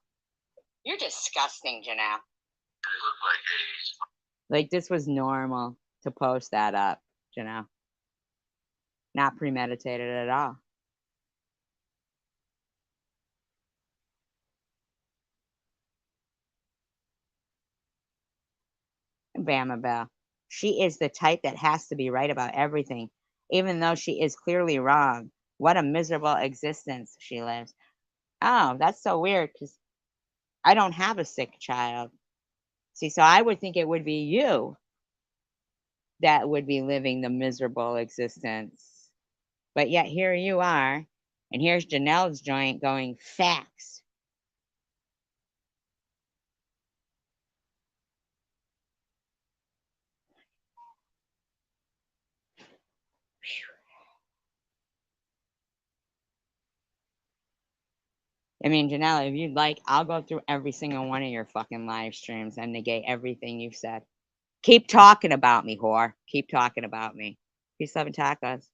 You're disgusting, Janelle. Like, this was normal to post that up, Janelle. Not premeditated at all. Bama Bell. She is the type that has to be right about everything, even though she is clearly wrong. What a miserable existence she lives. Oh, that's so weird because I don't have a sick child. See, so I would think it would be you that would be living the miserable existence. But yet here you are, and here's Janelle's joint going facts. I mean, Janelle, if you'd like, I'll go through every single one of your fucking live streams and negate everything you've said. Keep talking about me, whore. Keep talking about me. Peace, love, and tacos.